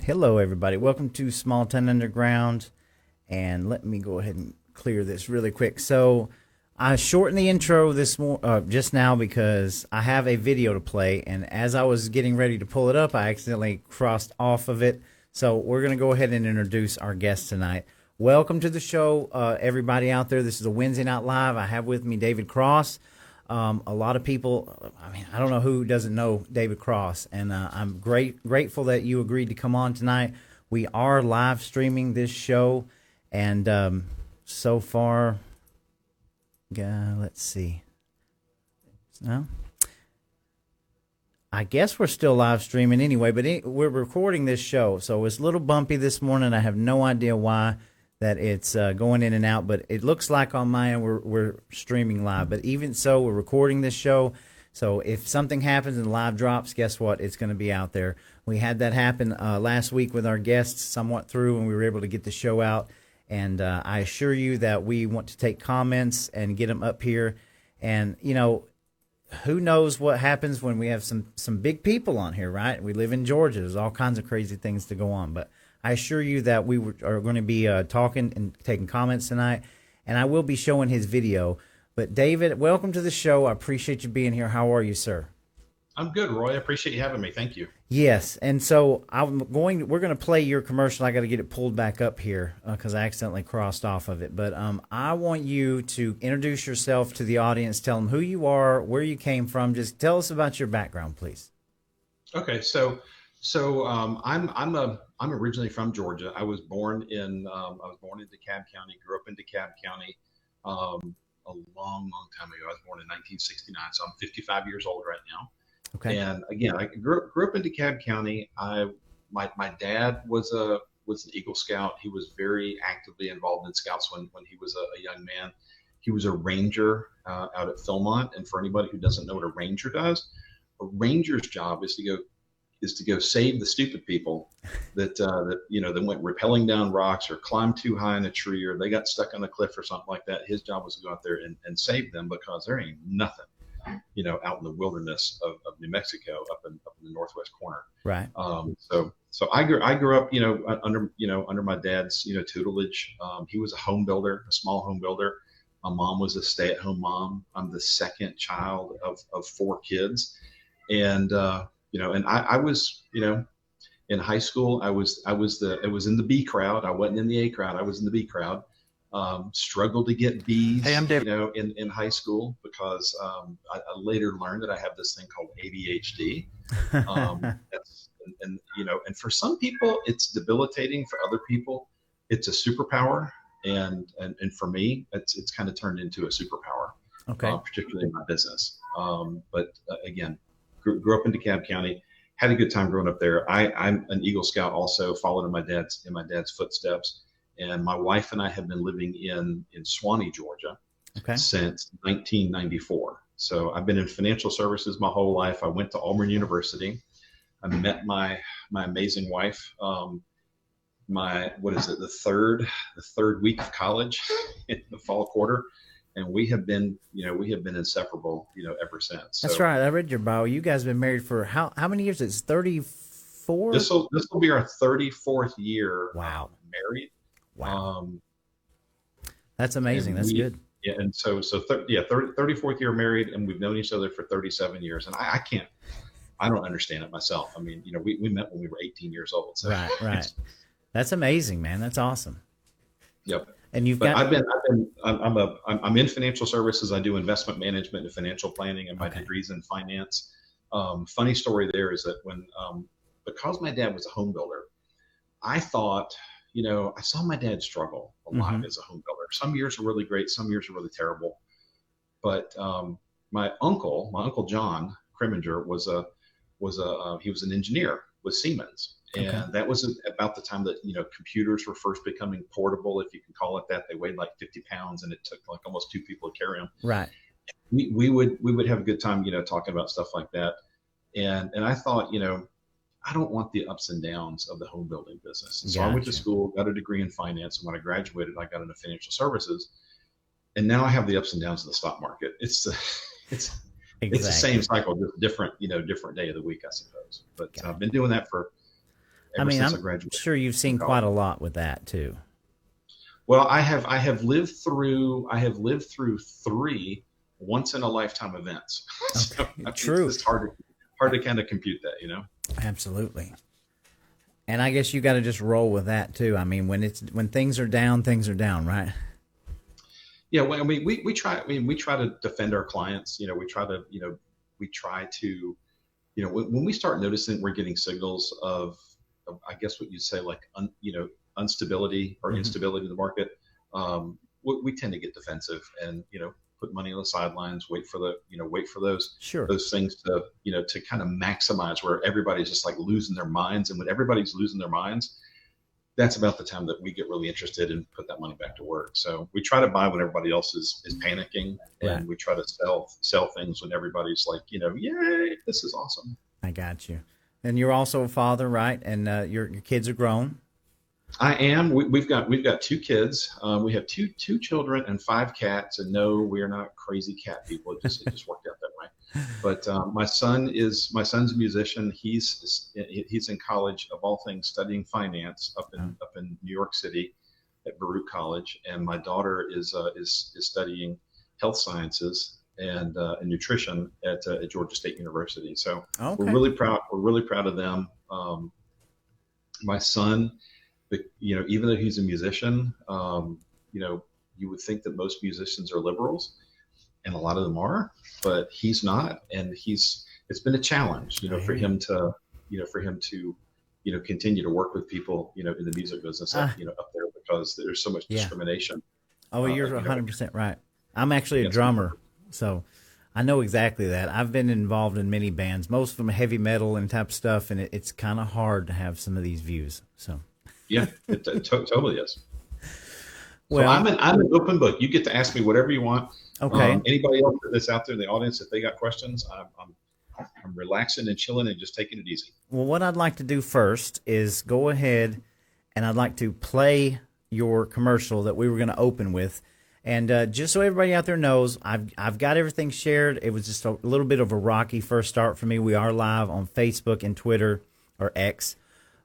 Hello, everybody. Welcome to Small Town Underground. And let me go ahead and clear this really quick. So I shortened the intro just now because I have a video to play. And as I was getting ready to pull it up, I accidentally crossed off of it. So we're going to go ahead and introduce our guest tonight. Welcome to the show, everybody out there. This is a Wednesday Night Live. I have with me David Cross. A lot of people, I don't know who doesn't know David Cross, and I'm grateful that you agreed to come on tonight. We are live streaming this show, and so far, let's see. No, I guess we're still live streaming anyway, but we're recording this show, so it's a little bumpy this morning. I have no idea why that it's going in and out, but it looks like on my end we're streaming live. But even so, we're recording this show, so if something happens and the live drops, guess what? It's going to be out there. We had that happen last week with our guests somewhat through, and we were able to get the show out. And I assure you that we want to take comments and get them up here. And, you know, who knows what happens when we have some big people on here, right? We live in Georgia. There's all kinds of crazy things to go on, but I assure you that we are going to be talking and taking comments tonight, and I will be showing his video. But David, welcome to the show. I appreciate you being here. How are you, sir? I'm good, Roy. I appreciate you having me. Thank you. Yes, and so we're going to play your commercial. I got to get it pulled back up here because I accidentally crossed off of it. But I want you to introduce yourself to the audience. Tell them who you are, where you came from. Just tell us about your background, please. Okay, I'm originally from Georgia. I was born in DeKalb County. Grew up in DeKalb County a long time ago. I was born in 1969, so I'm 55 years old right now. Okay. And again, I grew up in DeKalb County. My dad was an Eagle Scout. He was very actively involved in Scouts when he was a young man. He was a ranger out at Philmont. And for anybody who doesn't know what a ranger does, a ranger's job is to go save the stupid people that went rappelling down rocks or climbed too high in a tree or they got stuck on a cliff or something like that. His job was to go out there and save them because there ain't nothing, out in the wilderness of New Mexico up in the northwest corner. Right. So I grew up, under my dad's, tutelage. He was a home builder, a small home builder. My mom was a stay-at-home mom. I'm the second child of four kids. And I was, in high school, I was in the B crowd. I wasn't in the A crowd. I was in the B crowd. Struggled to get B's, Hey, I'm David. in high school because I later learned that I have this thing called ADHD. And for some people it's debilitating. For other people, it's a superpower. And for me, it's kind of turned into a superpower. Okay. Particularly in my business. But again, grew up in DeKalb County, had a good time growing up there. I'm an Eagle Scout also, followed in my dad's footsteps. And my wife and I have been living in Swanee, Georgia, since 1994. So I've been in financial services my whole life. I went to Auburn University. I met my amazing wife, the third week of college in the fall quarter. And we have been inseparable, ever since. That's right. I read your bio. You guys have been married for how many years? It's 34? This will be our 34th year. Wow. Married. Wow. That's amazing. That's good. Yeah. And so 34th year married, and we've known each other for 37 years. And I don't understand it myself. I mean, we met when we were 18 years old. So. Right. That's amazing, man. That's awesome. Yep. And I'm in financial services. I do investment management and financial planning, and my degree's in finance. Funny story there is that because my dad was a home builder, I thought, I saw my dad struggle a lot as a home builder. Some years are really great, some years are really terrible. But my uncle John Kriminger he was an engineer with Siemens. And that was about the time that, computers were first becoming portable, if you can call it that. They weighed like 50 pounds and it took like almost two people to carry them. Right. We would have a good time, talking about stuff like that. And I thought, I don't want the ups and downs of the home building business. And so I went to school, got a degree in finance. And when I graduated, I got into financial services. And now I have the ups and downs of the stock market. It's the same cycle, just different day of the week, I suppose. But I've been doing that for ever since I I'm graduated sure you've from seen quite college. a lot with that too. Well, I have lived through three once in a lifetime events. So Okay, I mean, it's true. just hard to kind of compute that, you know. Absolutely. And I guess you got to just roll with that too. I mean, when things are down, right? Yeah, well, I mean, we try. I mean, we try to defend our clients. We try to, when we start noticing we're getting signals of I guess what you'd say like, instability or Hmm. instability in the market, we tend to get defensive and, put money on the sidelines, wait for Sure. those things to, to kind of maximize where everybody's just like losing their minds. And when everybody's losing their minds, that's about the time that we get really interested and put that money back to work. So we try to buy when everybody else is panicking, Right. and we try to sell things when everybody's like, yay, this is awesome. I got you. And you're also a father, right? And your kids are grown. I am. We've got two kids. We have two children and five cats. And no, we are not crazy cat people. It just worked out that way. But my son's a musician. He's in college of all things studying finance Oh, up in New York City at Baruch College, and my daughter is studying health sciences and nutrition at Georgia State University. So we're okay. really proud. We're really proud of them. My son, but even though he's a musician, you would think that most musicians are liberals, and a lot of them are, but he's not, and it's been a challenge, I for hear you. him to, continue to work with people, in the music business, Ah, up there because there's so much yeah. discrimination. Oh, you're You know, 100% right. I'm actually a against people. drummer, so I know exactly that. I've been involved in many bands, most of them heavy metal and type stuff, and it's kind of hard to have some of these views. So, Yeah, it totally is. So well, I'm an open book. You get to ask me whatever you want. okay. Anybody else that's out there in the audience, if they got questions, I'm relaxing and chilling and just taking it easy. Well, what I'd like to do first is go ahead and I'd like to play your commercial that we were going to open with. And just so everybody out there knows, I've got everything shared. It was just a little bit of a rocky first start for me. We are live on Facebook and Twitter or X.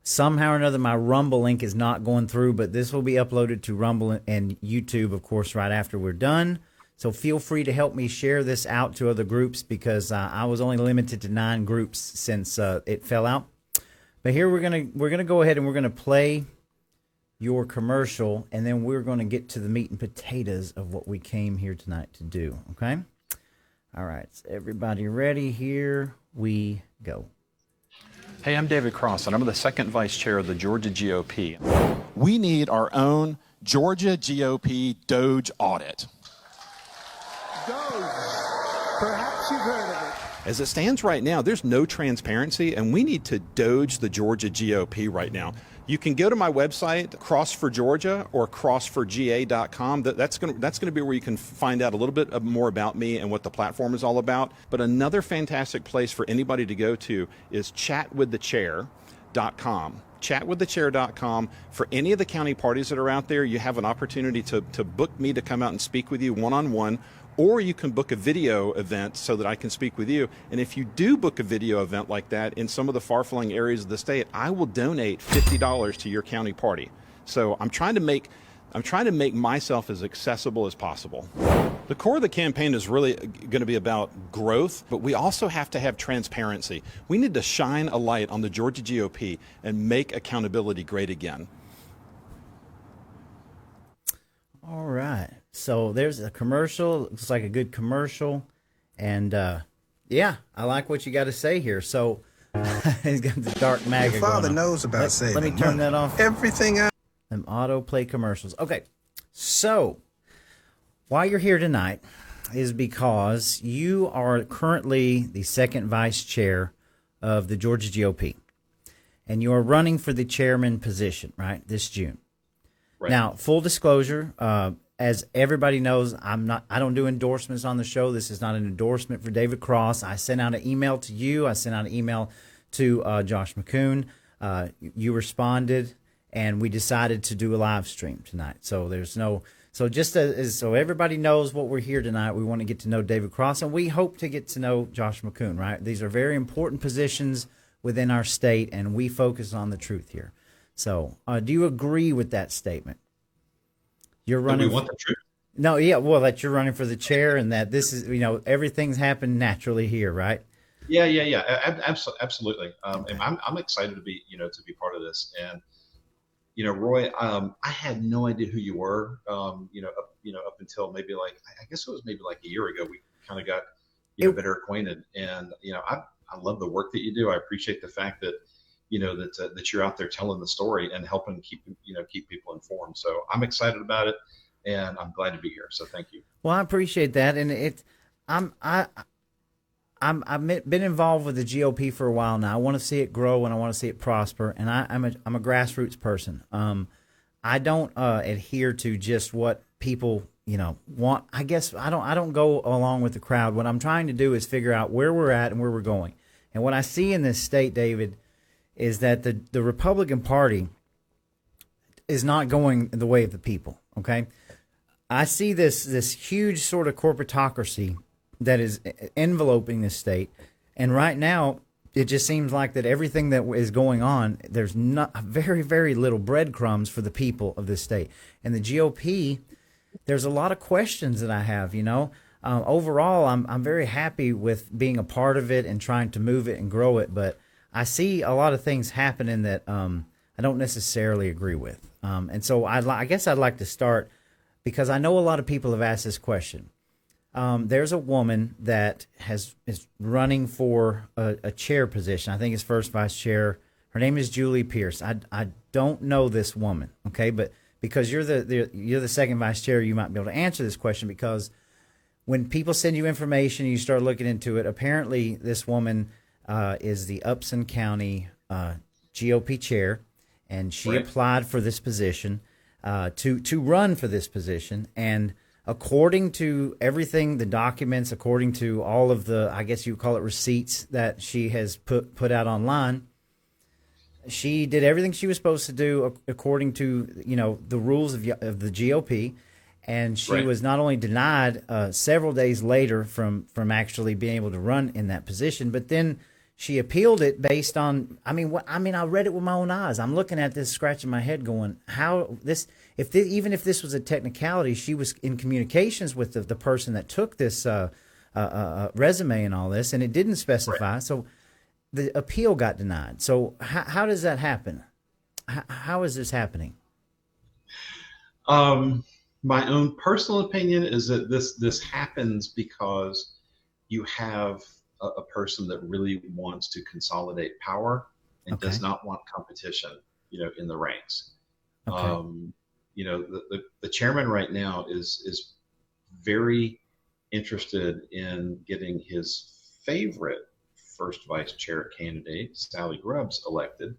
Somehow or another, my Rumble link is not going through, but this will be uploaded to Rumble and YouTube, of course, right after we're done. So feel free to help me share this out to other groups because I was only limited to 9 groups since it fell out. But here we're gonna go ahead and we're gonna play your commercial, and then we're gonna get to the meat and potatoes of what we came here tonight to do. Okay. All right. So everybody ready? Here we go. Hey, I'm David Cross, and I'm the second vice chair of the Georgia GOP. We need our own Georgia GOP Doge audit. Doge. Perhaps you've heard of it. As it stands right now, there's no transparency, and we need to Doge the Georgia GOP right now. You can go to my website, Cross for Georgia or crossforga.com. That's going to be where you can find out a little bit more about me and what the platform is all about. But another fantastic place for anybody to go to is chatwiththechair.com. Chatwiththechair.com. For any of the county parties that are out there, you have an opportunity to book me to come out and speak with you one-on-one, or you can book a video event so that I can speak with you. And if you do book a video event like that in some of the far-flung areas of the state, I will donate $50 to your county party. So I'm trying to make myself as accessible as possible. The core of the campaign is really going to be about growth, but we also have to have transparency. We need to shine a light on the Georgia GOP and make accountability great again. All right. So there's a commercial. Looks like a good commercial. And yeah, I like what you got to say here. So he's got the dark MAGA. Your father going on. knows about saving Let me turn that off. Everything I... Them autoplay commercials. Okay. So why you're here tonight is because you are currently the second vice chair of the Georgia GOP. And you are running for the chairman position, right, this June. Right. Now, full disclosure, as everybody knows, I don't do endorsements on the show. This is not an endorsement for David Cross. I sent out an email to you. I sent out an email to Josh McCoon. You responded, and we decided to do a live stream tonight. So there's no, so just so everybody knows what we're here tonight, we want to get to know David Cross, and we hope to get to know Josh McCoon, right? These are very important positions within our state, and we focus on the truth here. So, do you agree with that statement? You're running. We want the truth. No, yeah, well, that you're running for the chair, and that this is, everything's happened naturally here, right? Yeah. Absolutely. And I'm excited to be, to be part of this. And, Roy, I had no idea who you were, up until maybe I guess it was maybe like a year ago, we kind of got, better acquainted. And, I love the work that you do. I appreciate the fact that, that you're out there telling the story and helping keep people informed. So I'm excited about it, and I'm glad to be here. So thank you. Well, I appreciate that. And I've been involved with the GOP for a while now. I want to see it grow and I want to see it prosper. And I'm a grassroots person. I don't adhere to just what people want. I guess I don't go along with the crowd. What I'm trying to do is figure out where we're at and where we're going. And what I see in this state, David, is that the Republican Party is not going the way of the people. Okay, I see this huge sort of corporatocracy that is enveloping this state, and right now it just seems like that everything that is going on, there's not very, very little breadcrumbs for the people of this state. And the GOP, there's a lot of questions that I have. Overall, I'm very happy with being a part of it and trying to move it and grow it, but I see a lot of things happening that I don't necessarily agree with. And so I guess I'd like to start, because I know a lot of people have asked this question. There's a woman that is running for a chair position. I think it's first vice chair. Her name is Julie Pierce. I don't know this woman, okay, but because you're the second vice chair, you might be able to answer this question, because when people send you information, you start looking into it. Apparently, this woman is the Upson County GOP chair, and she applied for this position to run for this position. And according to everything, the documents, according to all of the, I guess you would call it, receipts that she has put out online, she did everything she was supposed to do according to the rules of the GOP, and she was not only denied several days later from actually being able to run in that position, but then she appealed it based on. I read it with my own eyes. I'm looking at this, scratching my head, going, how this? Even if this was a technicality, she was in communications with the person that took this resume and all this, and it didn't specify. Right. So the appeal got denied. So how does that happen? How is this happening? My own personal opinion is that this happens because you have a person that really wants to consolidate power and does not want competition, in the ranks. Okay. The chairman right now is very interested in getting his favorite first vice chair candidate, Sally Grubbs, elected.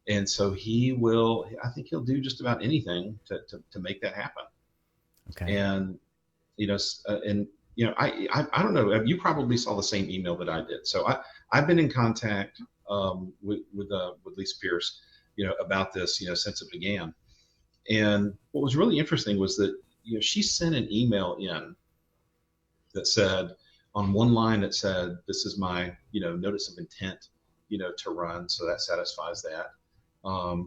And so I think he'll do just about anything to make that happen. Okay. And, I don't know, you probably saw the same email that I did. So I've been in contact with Lisa Pierce, about this, since it began. And what was really interesting was that, she sent an email in that said, on one line that said, this is my, notice of intent, to run. So that satisfies that.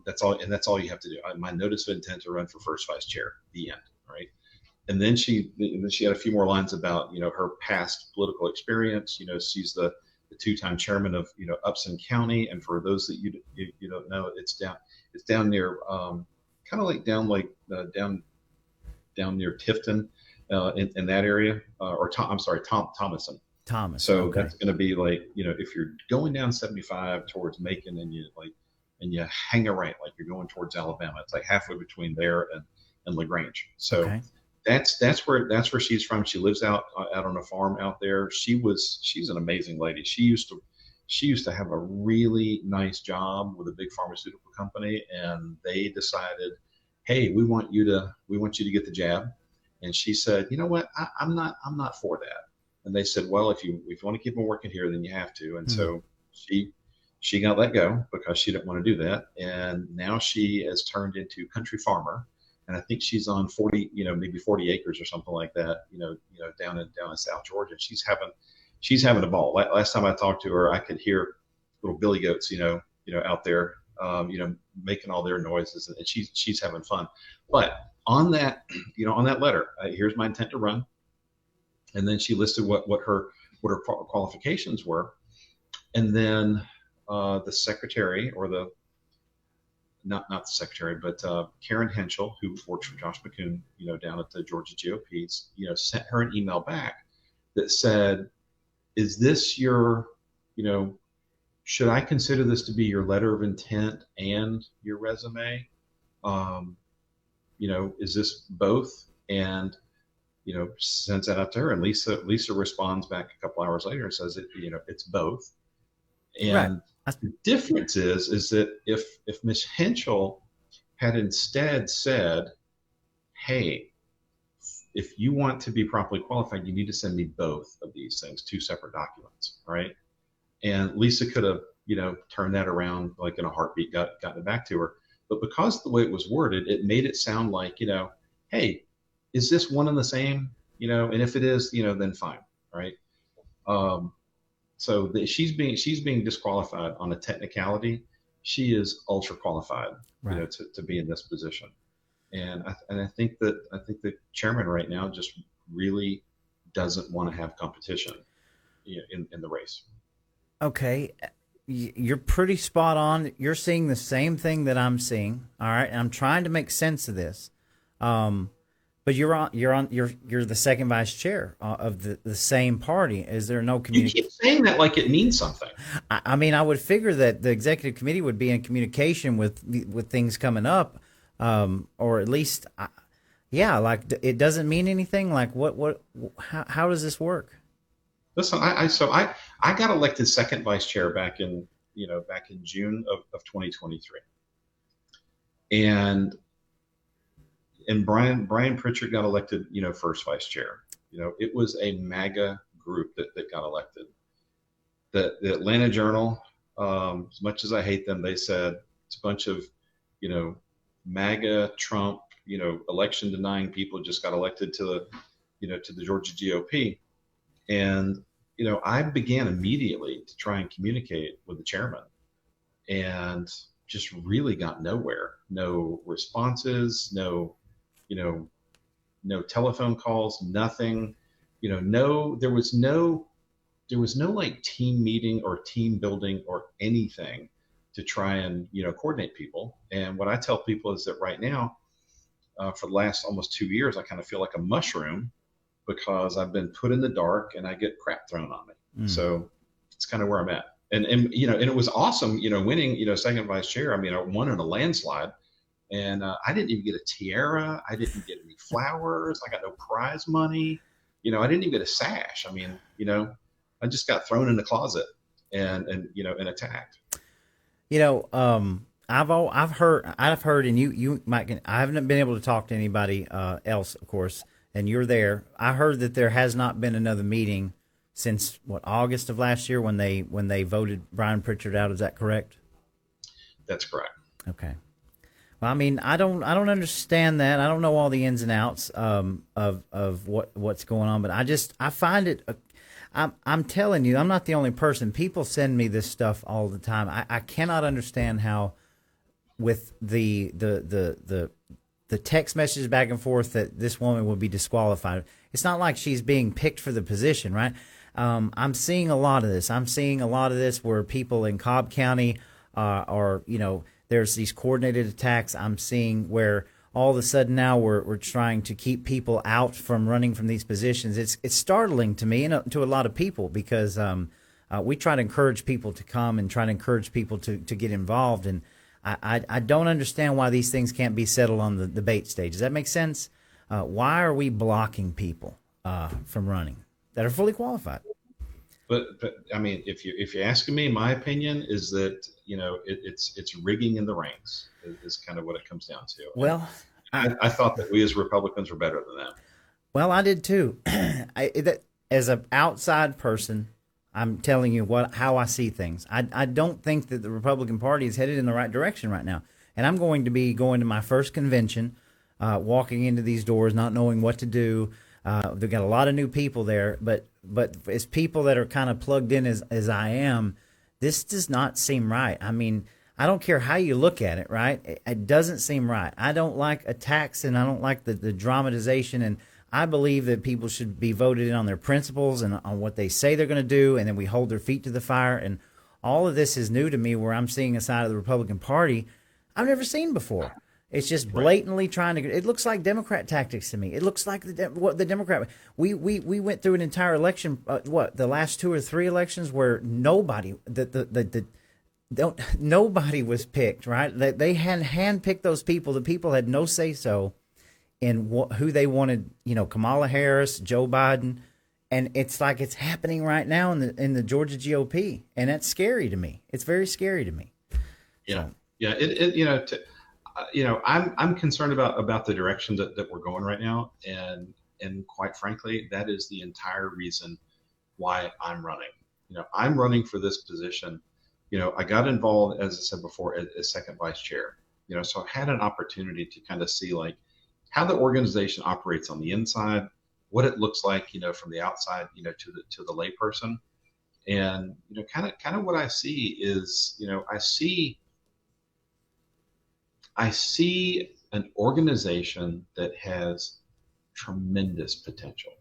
That's all. And that's all you have to do. My notice of intent to run for first vice chair, the end. Right. And then she had a few more lines about, her past political experience. She's the two-time chairman of, Upson County. And for those that you don't know, it's down near, kind of like down near Tifton, in that area, Thomason. Thomas. So okay. That's going to be like, if you're going down 75 towards Macon and you hang a right, like you're going towards Alabama, it's like halfway between there and LaGrange. So okay. That's where she's from. She lives out on a farm out there. She's an amazing lady. She used to have a really nice job with a big pharmaceutical company, and they decided, hey, we want you to get the jab. And she said, you know what, I'm not for that. And they said, well, if you want to keep on working here, then you have to. And so she got let go because she didn't want to do that. And now she has turned into country farmer. And I think she's on 40, maybe 40 acres or something like that, down in South Georgia. She's having a ball. Last time I talked to her, I could hear little billy goats, out there, making all their noises, and she's having fun. But on that, on that letter, here's my intent to run, and then she listed what her qualifications were, and then the secretary, or the not the secretary, but Karen Henschel, who works for Josh McCoon, down at the Georgia GOP, sent her an email back that said, "Is this your, should I consider this to be your letter of intent and your resume? Is this both?" And sends that out to her, and Lisa responds back a couple hours later and says it's both. And the difference is that if Ms. Henschel had instead said, "Hey, if you want to be properly qualified, you need to send me both of these things, 2 separate documents," right? And Lisa could have, turned that around like in a heartbeat, gotten it back to her. But because of the way it was worded, it made it sound like, "Hey, is this one and the same?" And if it is, then fine, right? So she's being disqualified on a technicality. She is ultra qualified, right, to be in this position. And I think the chairman right now just really doesn't want to have competition in the race. Okay, you're pretty spot on. You're seeing the same thing that I'm seeing. All right, and I'm trying to make sense of this. But you're the second vice chair of the same party. Is there no communication? You keep saying that like it means something. I mean, I would figure that the executive committee would be in communication with things coming up, or at least, like it doesn't mean anything. Like how does this work? Listen, I got elected second vice chair back in June of 2023, and Brian Pritchard got elected, first vice chair. It was a MAGA group that got elected. The Atlanta Journal, as much as I hate them, they said it's a bunch of, MAGA, Trump, election denying people just got elected to the Georgia GOP. And, I began immediately to try and communicate with the chairman, and just really got nowhere. No responses, no telephone calls, nothing, there was no like team meeting or team building or anything to try and, coordinate people. And what I tell people is that right now, for the last almost 2 years, I kind of feel like a mushroom, because I've been put in the dark and I get crap thrown on me. So it's kind of where I'm at. And it was awesome, winning, second vice chair. I mean, I won in a landslide. And I didn't even get a tiara. I didn't get any flowers. I got no prize money. I didn't even get a sash. I mean, I just got thrown in the closet and attacked. I've heard, and you might. I haven't been able to talk to anybody else, of course, and you're there. I heard that there has not been another meeting since August of last year when they voted Brian Pritchard out. Is that correct? That's correct. Okay. Well, I mean, I don't understand that. I don't know all the ins and outs of what's going on, but I find it. I'm telling you, I'm not the only person. People send me this stuff all the time. I cannot understand how, with the text messages back and forth, that this woman would be disqualified. It's not like she's being picked for the position, right? I'm seeing a lot of this. I'm seeing a lot of this where people in Cobb County are, there's these coordinated attacks. I'm seeing where all of a sudden now we're trying to keep people out from running from these positions. It's startling to me and to a lot of people, because we try to encourage people to come and try to encourage people to get involved. And I don't understand why these things can't be settled on the debate stage. Does that make sense? Why are we blocking people from running that are fully qualified? But I mean, if you're asking me, my opinion is that it's rigging in the ranks is kind of what it comes down to. Well, I thought that we as Republicans were better than them. Well, I did too. As an outside person, I'm telling you how I see things. I don't think that the Republican Party is headed in the right direction right now. And I'm going to be going to my first convention, walking into these doors, not knowing what to do. They've got a lot of new people there, but as people that are kind of plugged in as I am, this does not seem right. I mean, I don't care how you look at it, right? It doesn't seem right. I don't like attacks, and I don't like the dramatization, and I believe that people should be voted in on their principles and on what they say they're going to do, and then we hold their feet to the fire. And all of this is new to me, where I'm seeing a side of the Republican Party I've never seen before. It's just blatantly trying to. It looks like Democrat tactics to me. It looks like the Democrat. We went through an entire election. The last 2 or 3 elections where nobody nobody was picked. Right? They had handpicked those people. The people had no say so in who they wanted. Kamala Harris, Joe Biden, and it's like it's happening right now in the Georgia GOP, and that's scary to me. It's very scary to me. Yeah, yeah. I'm concerned about the direction that we're going right now, and quite frankly, that is the entire reason why I'm running. I'm running for this position. I got involved, as I said before, as second vice chair. So I had an opportunity to kind of see like how the organization operates on the inside, what it looks like, from the outside, to the layperson, and kind of what I see is, I see an organization that has tremendous potential.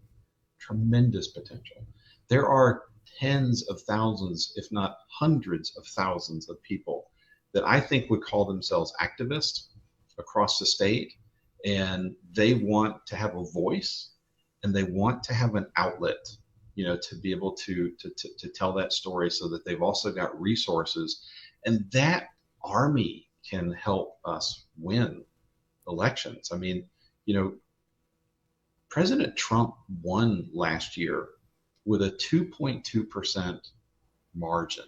There are tens of thousands, if not hundreds of thousands of people that I think would call themselves activists across the state, and they want to have a voice and they want to have an outlet, to be able to tell that story, so that they've also got resources, and that army can help us win elections. I mean, President Trump won last year with a 2.2% margin.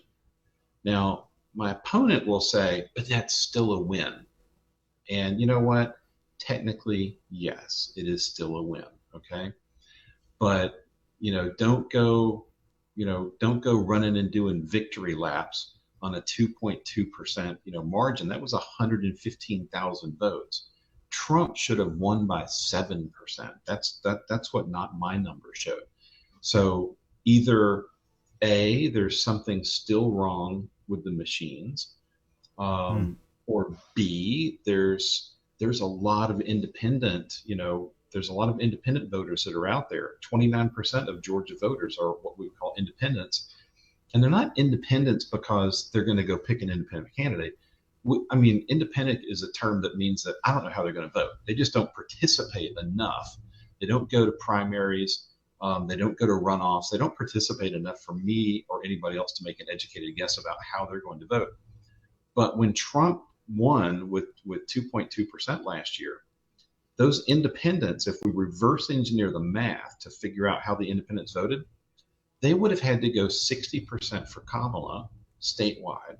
Now, my opponent will say, but that's still a win. And you know what? Technically, yes, it is still a win. Okay. But, don't go running and doing victory laps on a 2.2%, margin. That was 115,000 votes. Trump should have won by 7%. That's what not my numbers showed. So either A, there's something still wrong with the machines, or B, there's a lot of independent, there's a lot of independent voters that are out there. 29% of Georgia voters are what we would call independents. And they're not independents because they're going to go pick an independent candidate. Independent is a term that means that I don't know how they're going to vote. They just don't participate enough. They don't go to primaries. They don't go to runoffs. They don't participate enough for me or anybody else to make an educated guess about how they're going to vote. But when Trump won with 2.2% last year, those independents, if we reverse engineer the math to figure out how the independents voted, they would have had to go 60% for Kamala statewide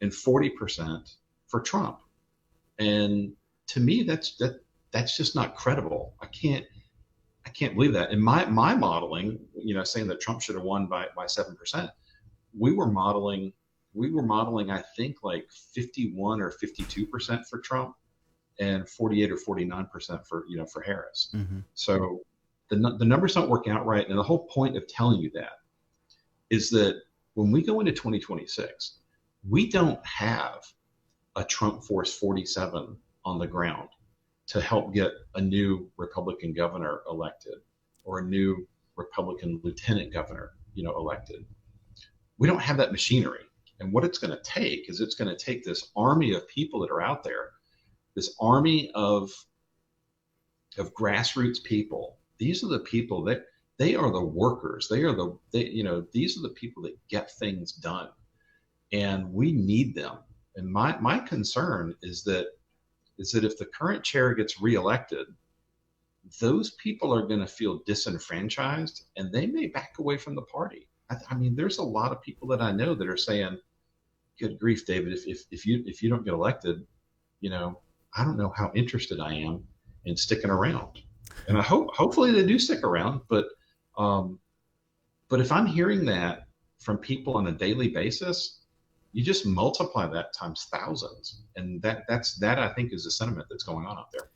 and 40% for Trump. And to me, that's just not credible. I can't believe that. In my modeling, saying that Trump should have won by 7%, we were modeling, I think, like 51 or 52% for Trump and 48 or 49% for Harris. Mm-hmm. So the numbers don't work out right. And the whole point of telling you that is that when we go into 2026, we don't have a Trump Force 47 on the ground to help get a new Republican governor elected or a new Republican lieutenant governor, elected. We don't have that machinery. And what it's going to take is it's going to take this army of people that are out there, this army of grassroots people. These are the people that they are the workers. These are the people that get things done, and we need them. And my concern is that if the current chair gets reelected, those people are going to feel disenfranchised, and they may back away from the party. There's a lot of people that I know that are saying, "Good grief, David! If you don't get elected, I don't know how interested I am in sticking around." And I hopefully they do stick around, but if I'm hearing that from people on a daily basis, you just multiply that times thousands, and that I think is the sentiment that's going on out there.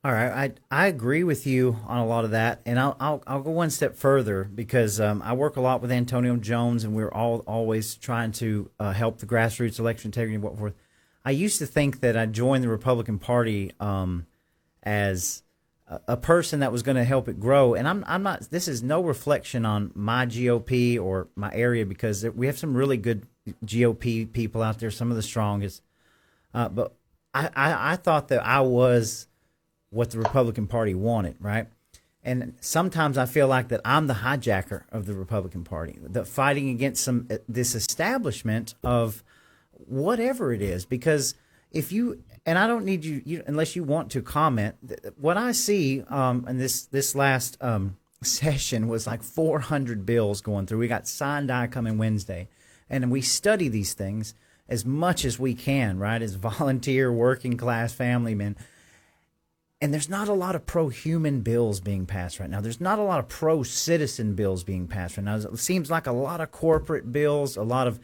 All right, I agree with you on a lot of that, and I'll go one step further because I work a lot with Antonio Jones, and we're always trying to help the grassroots election integrity and what forth. I used to think that I joined the Republican Party as a person that was going to help it grow, and I'm not. This is no reflection on my GOP or my area because we have some really good GOP people out there, some of the strongest. But I thought that I was what the Republican Party wanted, right? And sometimes I feel like that I'm the hijacker of the Republican Party, the fighting against this establishment of whatever it is. Because if you and I don't need you unless you want to comment. What I see in this last session was like 400 bills going through. We got Sinai coming Wednesday, and we study these things as much as we can, right? As volunteer, working class family men. And there's not a lot of pro-human bills being passed right now. There's not a lot of pro-citizen bills being passed right now. It seems like a lot of corporate bills, a lot of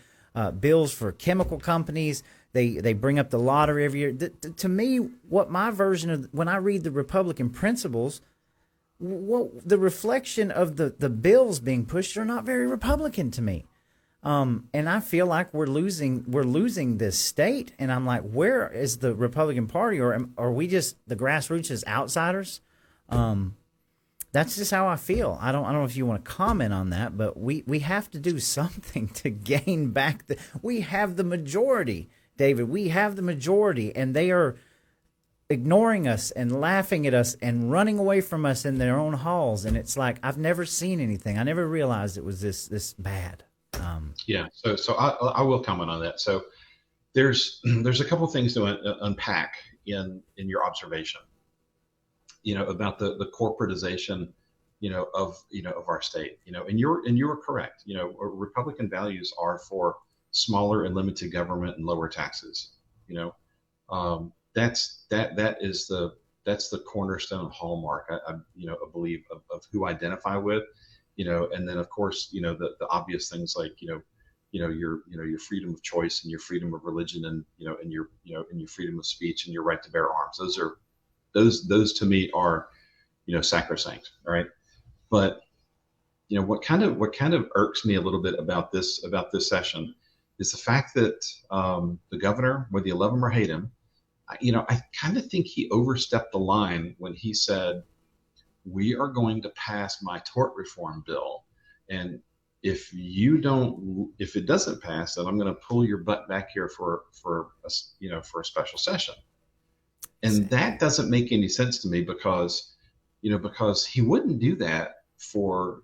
bills for chemical companies. They bring up the lottery every year. To me, what my version of when I read the Republican principles, the reflection of the bills being pushed are not very Republican to me. And I feel like we're losing this state, and I'm like, where is the Republican Party, or are we just the grassroots as outsiders? That's just how I feel. I don't know if you want to comment on that, but we have to do something to gain back we have the majority, David. We have the majority, and they are ignoring us and laughing at us and running away from us in their own halls. And it's like, I've never seen anything. I never realized it was this bad. Yeah, so I will comment on that. So there's a couple things to unpack in your observation, about the corporatization, of our state, and you are correct. Republican values are for smaller and limited government and lower taxes. That's the cornerstone hallmark, I believe, of who I identify with. And then of course, the obvious things like, your freedom of choice and your freedom of religion and, and your freedom of speech and your right to bear arms. Those to me are, sacrosanct. All right. But, what kind of irks me a little bit about this session is the fact that the governor, whether you love him or hate him, I kind of think he overstepped the line when he said, we are going to pass my tort reform bill, and if it doesn't pass, then I'm going to pull your butt back here for a special session. And that doesn't make any sense to me because he wouldn't do that for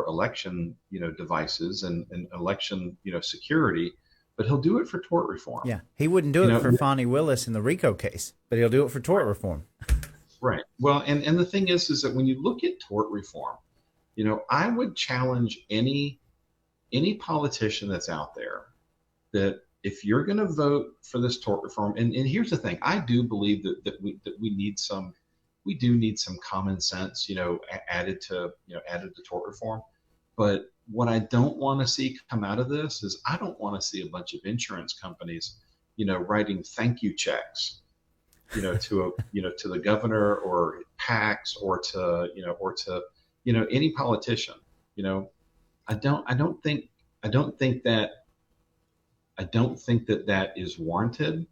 election devices and election security, but he'll do it for tort reform. Yeah, he wouldn't do it for Fonnie Willis in the RICO case, but he'll do it for tort reform. Right. Well, and the thing is that when you look at tort reform, I would challenge any politician that's out there that if you're going to vote for this tort reform, and here's the thing, I do believe that we need some common sense, added to tort reform. But what I don't want to see come out of this is I don't want to see a bunch of insurance companies, writing thank you checks, to the governor or PACs or to any politician. I don't think that is warranted.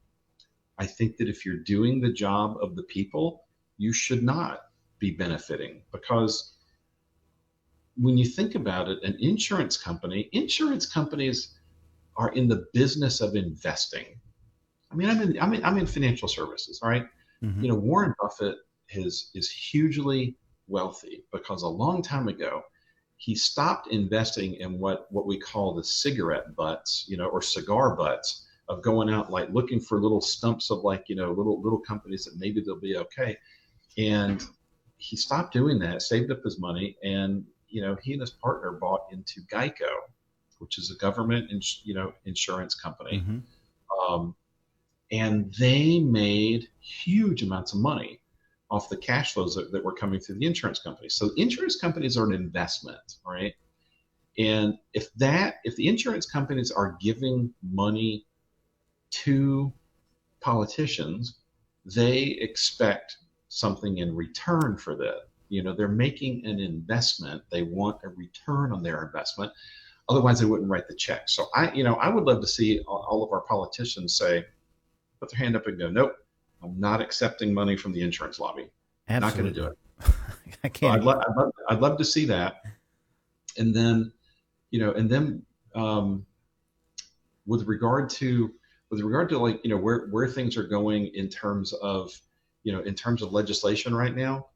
I think that if you're doing the job of the people, you should not be benefiting, because when you think about it, insurance companies are in the business of investing. I mean, I'm in financial services, all right? Mm-hmm. Warren Buffett is hugely wealthy because a long time ago, he stopped investing in what we call the cigarette butts, or cigar butts of going out like looking for little stumps of little companies that maybe they'll be okay. And he stopped doing that, saved up his money, and he and his partner bought into Geico, which is a government insurance company. Mm-hmm. And they made huge amounts of money off the cash flows that were coming through the insurance companies. So insurance companies are an investment, right? And if the insurance companies are giving money to politicians, they expect something in return for that. They're making an investment. They want a return on their investment. Otherwise, they wouldn't write the check. So I would love to see all of our politicians put their hand up and go, nope, I'm not accepting money from the insurance lobby. Absolutely. Not going to do it. I can't. So I'd love to see that. And then, with regard to like, where things are going in terms of legislation right now,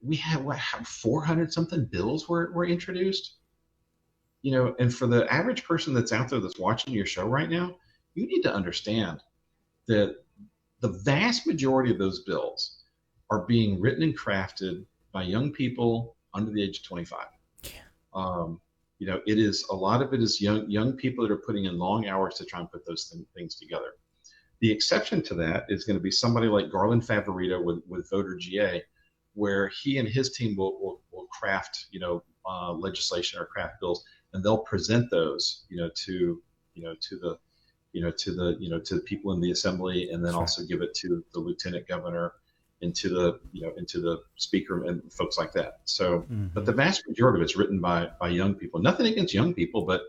we have 400 something bills were introduced, and for the average person that's out there that's watching your show right now, you need to understand that the vast majority of those bills are being written and crafted by young people under the age of 25. It is a lot of it is young people that are putting in long hours to try and put those things together. The exception to that is going to be somebody like Garland Favorito with Voter GA, where he and his team will craft legislation or craft bills, and they'll present those to the people in the assembly, and then also give it to the lieutenant governor and to the speaker and folks like that. So, but the vast majority of it's written by young people. Nothing against young people, but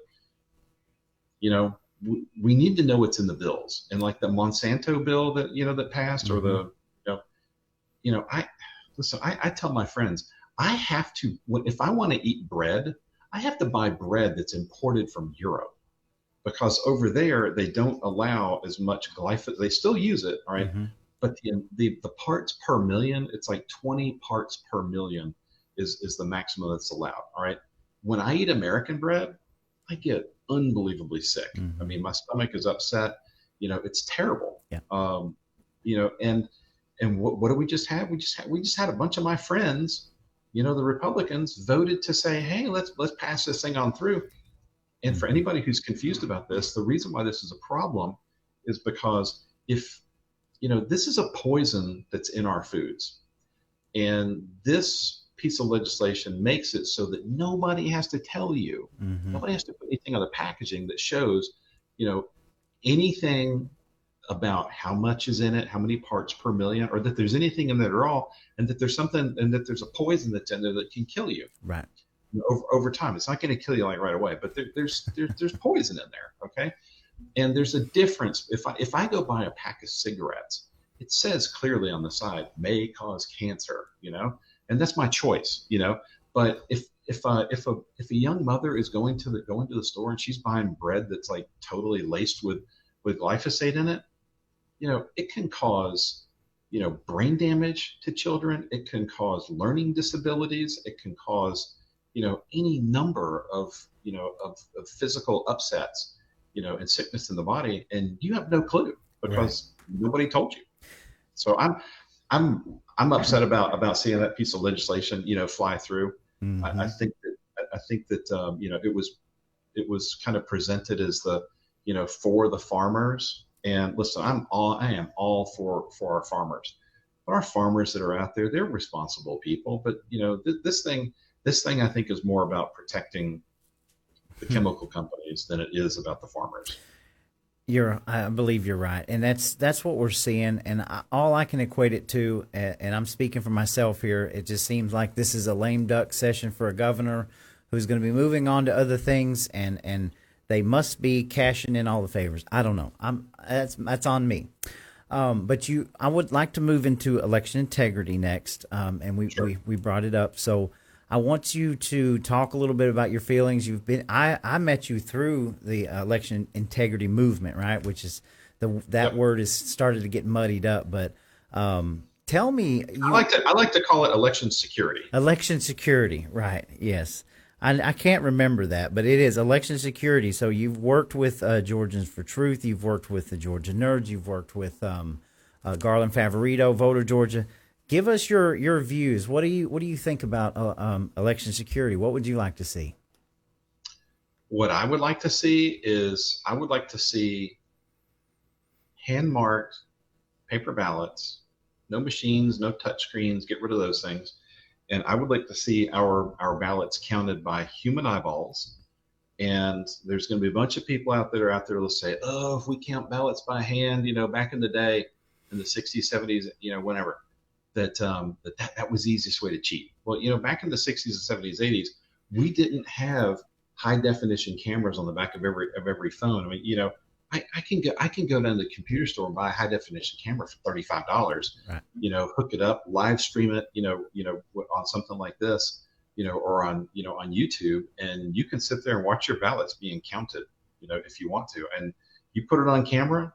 we need to know what's in the bills. And like the Monsanto bill that passed, or the I tell my friends, I have to, if I want to eat bread, I have to buy bread that's imported from Europe, because over there they don't allow as much glyphosate. They still use it, all right? But the parts per million, it's like 20 parts per million is the maximum that's allowed. All right. When I eat American bread, I get unbelievably sick. I mean, my stomach is upset. It's terrible. Yeah. And what do we just have? We just had a bunch of my friends, the Republicans, voted to say, hey, let's pass this thing on through. And for anybody who's confused about this, the reason why this is a problem is because this is a poison that's in our foods. And this piece of legislation makes it so that nobody has to tell you, nobody has to put anything on the packaging that shows, anything about how much is in it, how many parts per million, or that there's anything in there at all, and that there's something, and that there's a poison that's in there that can kill you. Right. Over time. It's not going to kill you like right away, but there's poison in there. Okay. And there's a difference. If I go buy a pack of cigarettes, it says clearly on the side, may cause cancer, and that's my choice, But if a young mother is going to the store and she's buying bread that's like totally laced with glyphosate in it, it can cause, brain damage to children. It can cause learning disabilities. It can cause, any number of physical upsets, and sickness in the body, and you have no clue because nobody told you. So I'm upset about seeing that piece of legislation, fly through. I think that it was kind of presented as the, for the farmers. And listen, I am all for our farmers, but our farmers that are out there, they're responsible people. But this thing I think is more about protecting the chemical companies than it is about the farmers. I believe you're right, and that's what we're seeing. And all I can equate it to, and I'm speaking for myself here, it just seems like this is a lame duck session for a governor who's going to be moving on to other things, and they must be cashing in all the favors. I don't know. That's on me. But I would like to move into election integrity next, and we brought it up. So I want you to talk a little bit about your feelings. I met you through the election integrity movement, right? Which is that word is started to get muddied up. But tell me, I like to call it election security. Election security, right? Yes, I can't remember that, but it is election security. So you've worked with Georgians for Truth. You've worked with the Georgia Nerds. You've worked with Garland Favorito, Voter Georgia. Give us your views. What do you think about election security? What would you like to see? What I would like to see is hand-marked paper ballots, no machines, no touch screens, get rid of those things. And I would like to see our ballots counted by human eyeballs. And there's going to be a bunch of people out there that'll say, oh, if we count ballots by hand, back in the day, in the 60s, 70s, whenever, that was the easiest way to cheat. Well, back in the 60s and 70s, 80s, we didn't have high definition cameras on the back of every phone. I mean, I can go down to the computer store and buy a high definition camera for $35. Right. Hook it up, live stream it, on something like this, or on YouTube, and you can sit there and watch your ballots being counted, if you want to, and you put it on camera.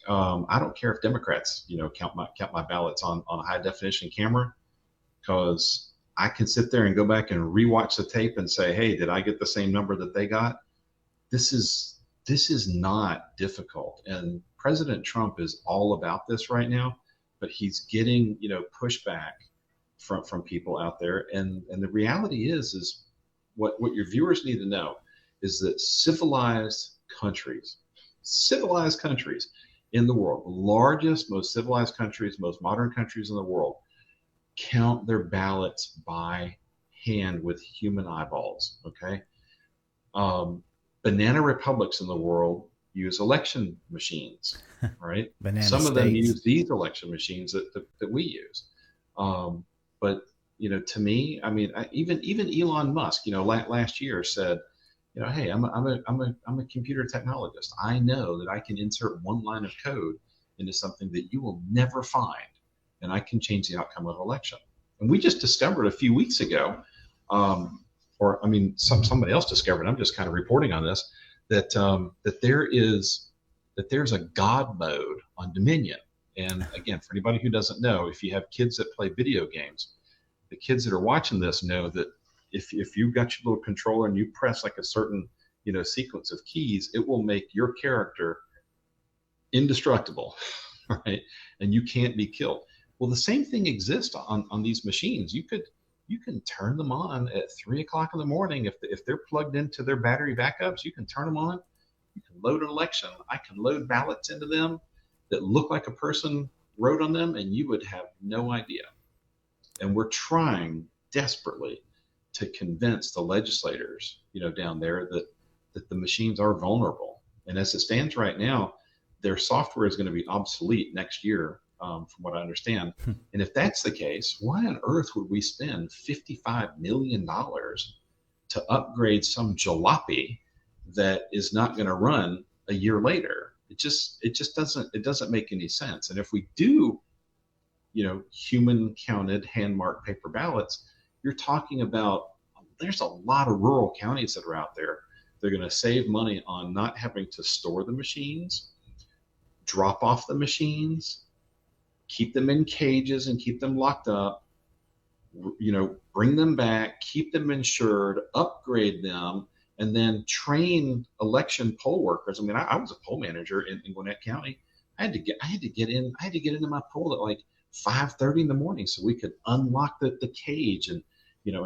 I don't care if Democrats, count my ballots on a high definition camera, because I can sit there and go back and rewatch the tape and say, hey, did I get the same number that they got? This is not difficult. And President Trump is all about this right now, but he's getting, pushback from people out there. And the reality is what your viewers need to know is that civilized countries in the world, the largest, most civilized countries, most modern countries in the world, count their ballots by hand with human eyeballs. Okay. Banana republics in the world use election machines, right? Some of them use these election machines that we use. But to me, I mean, even Elon Musk, last year said, hey, I'm a computer technologist. I know that I can insert one line of code into something that you will never find, and I can change the outcome of an election. And we just discovered a few weeks ago, somebody else discovered, I'm just kind of reporting on this, that there's a God mode on Dominion. And again, for anybody who doesn't know, if you have kids that play video games, the kids that are watching this know that if you've got your little controller and you press like a certain, sequence of keys, it will make your character indestructible, right? And you can't be killed. Well, the same thing exists on these machines. You can turn them on at 3 o'clock in the morning. If they're plugged into their battery backups, you can turn them on. You can load an election. I can load ballots into them that look like a person wrote on them, and you would have no idea. And we're trying desperately to convince the legislators, down there that the machines are vulnerable. And as it stands right now, their software is going to be obsolete next year, from what I understand. And if that's the case, why on earth would we spend $55 million to upgrade some jalopy that is not going to run a year later? It just doesn't make any sense. And if we do, human counted hand marked paper ballots, you're talking about, there's a lot of rural counties that are out there. They're going to save money on not having to store the machines, drop off the machines, keep them in cages and keep them locked up, bring them back, keep them insured, upgrade them, and then train election poll workers. I mean, I was a poll manager in Gwinnett County. I had to get into my poll at like 5:30 in the morning so we could unlock the cage and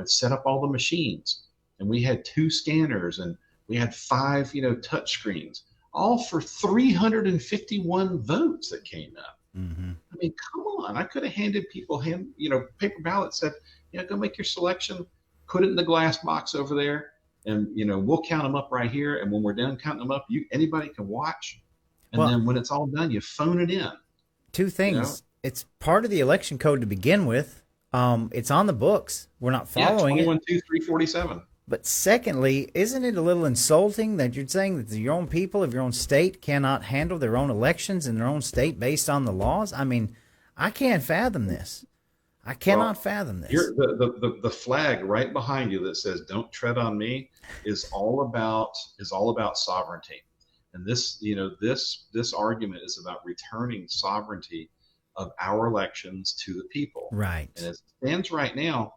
set up all the machines. And we had 2 scanners and we had 5 touch screens, all for 351 votes that came up. Mm-hmm. I mean, come on! I could have handed people paper ballots, said, go make your selection, put it in the glass box over there, and we'll count them up right here. And when we're done counting them up, anybody can watch. And then when it's all done, you phone it in. 2 things. It's part of the election code to begin with. It's on the books. We're not following 21, 2, 347. But secondly, isn't it a little insulting that you're saying that your own people of your own state cannot handle their own elections in their own state based on the laws? I mean, I can't fathom this. I cannot fathom this. The flag right behind you that says "Don't tread on me" is all about sovereignty. And this argument is about returning sovereignty of our elections to the people. Right. And as it stands right now,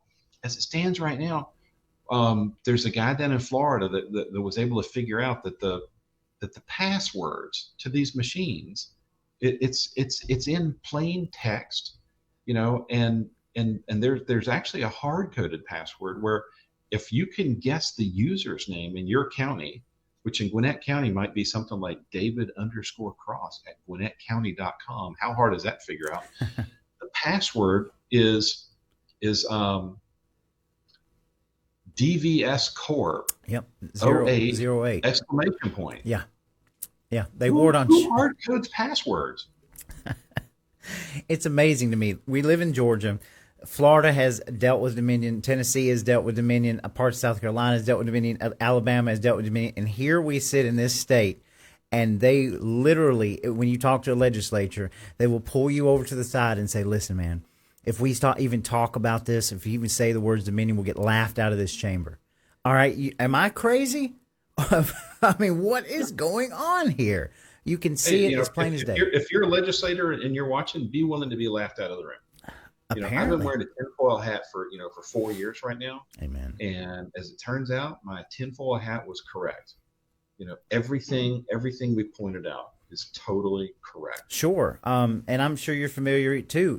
there's a guy down in Florida that was able to figure out that the passwords to these machines, it's in plain text, and there's actually a hard-coded password where if you can guess the user's name in your county, which in Gwinnett County might be something like David_Cross at GwinnettCounty.com. How hard is that to figure out? The password is DVS Corp. Yep. 08 exclamation point. Yeah. Yeah. They ward on. Who hard codes passwords? It's amazing to me. We live in Georgia. Florida has dealt with Dominion. Tennessee has dealt with Dominion. A part of South Carolina has dealt with Dominion. Alabama has dealt with Dominion. And here we sit in this state, and they literally, when you talk to a legislature, they will pull you over to the side and say, listen, man, if we even talk about this, if you even say the words Dominion, we'll get laughed out of this chamber. All right, am I crazy? I mean, what is going on here? You can see it as plain as day. If you're a legislator and you're watching, be willing to be laughed out of the room. I've been wearing a tinfoil hat for 4 years right now. Amen. And as it turns out, my tinfoil hat was correct. Everything we pointed out is totally correct. Sure. And I'm sure you're familiar too.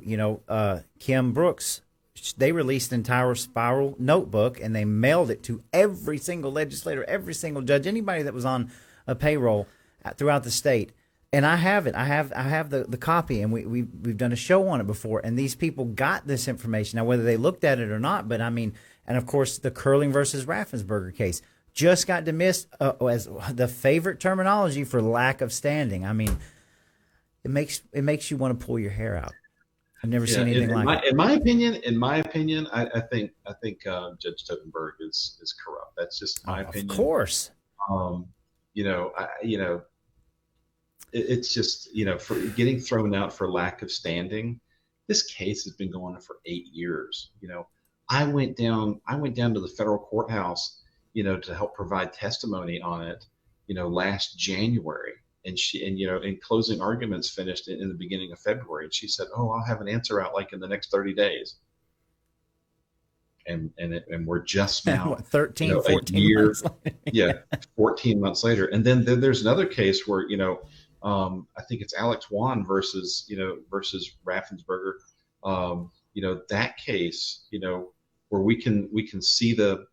Kim Brooks, they released an entire spiral notebook and they mailed it to every single legislator, every single judge, anybody that was on a payroll throughout the state. And I have it. I have the copy, and we've done a show on it before. And these people got this information. Now, whether they looked at it or not, but I mean, and of course, the Curling versus Raffensperger case just got dismissed as the favorite terminology for lack of standing. I mean, it makes you want to pull your hair out. I've never seen anything like it. In my opinion, I think Judge Totenberg is corrupt. That's just my opinion. Of course. It's just, for getting thrown out for lack of standing. This case has been going on for 8 years. I went down to the federal courthouse, to help provide testimony on it, last January. And in closing arguments finished in the beginning of February. And she said, "Oh, I'll have an answer out like in the next 30 days." And we're just now 13, 14 months later. Yeah, 14 months later. And then there's another case where, I think it's Alex Wan versus Raffensperger. That case, where we can see the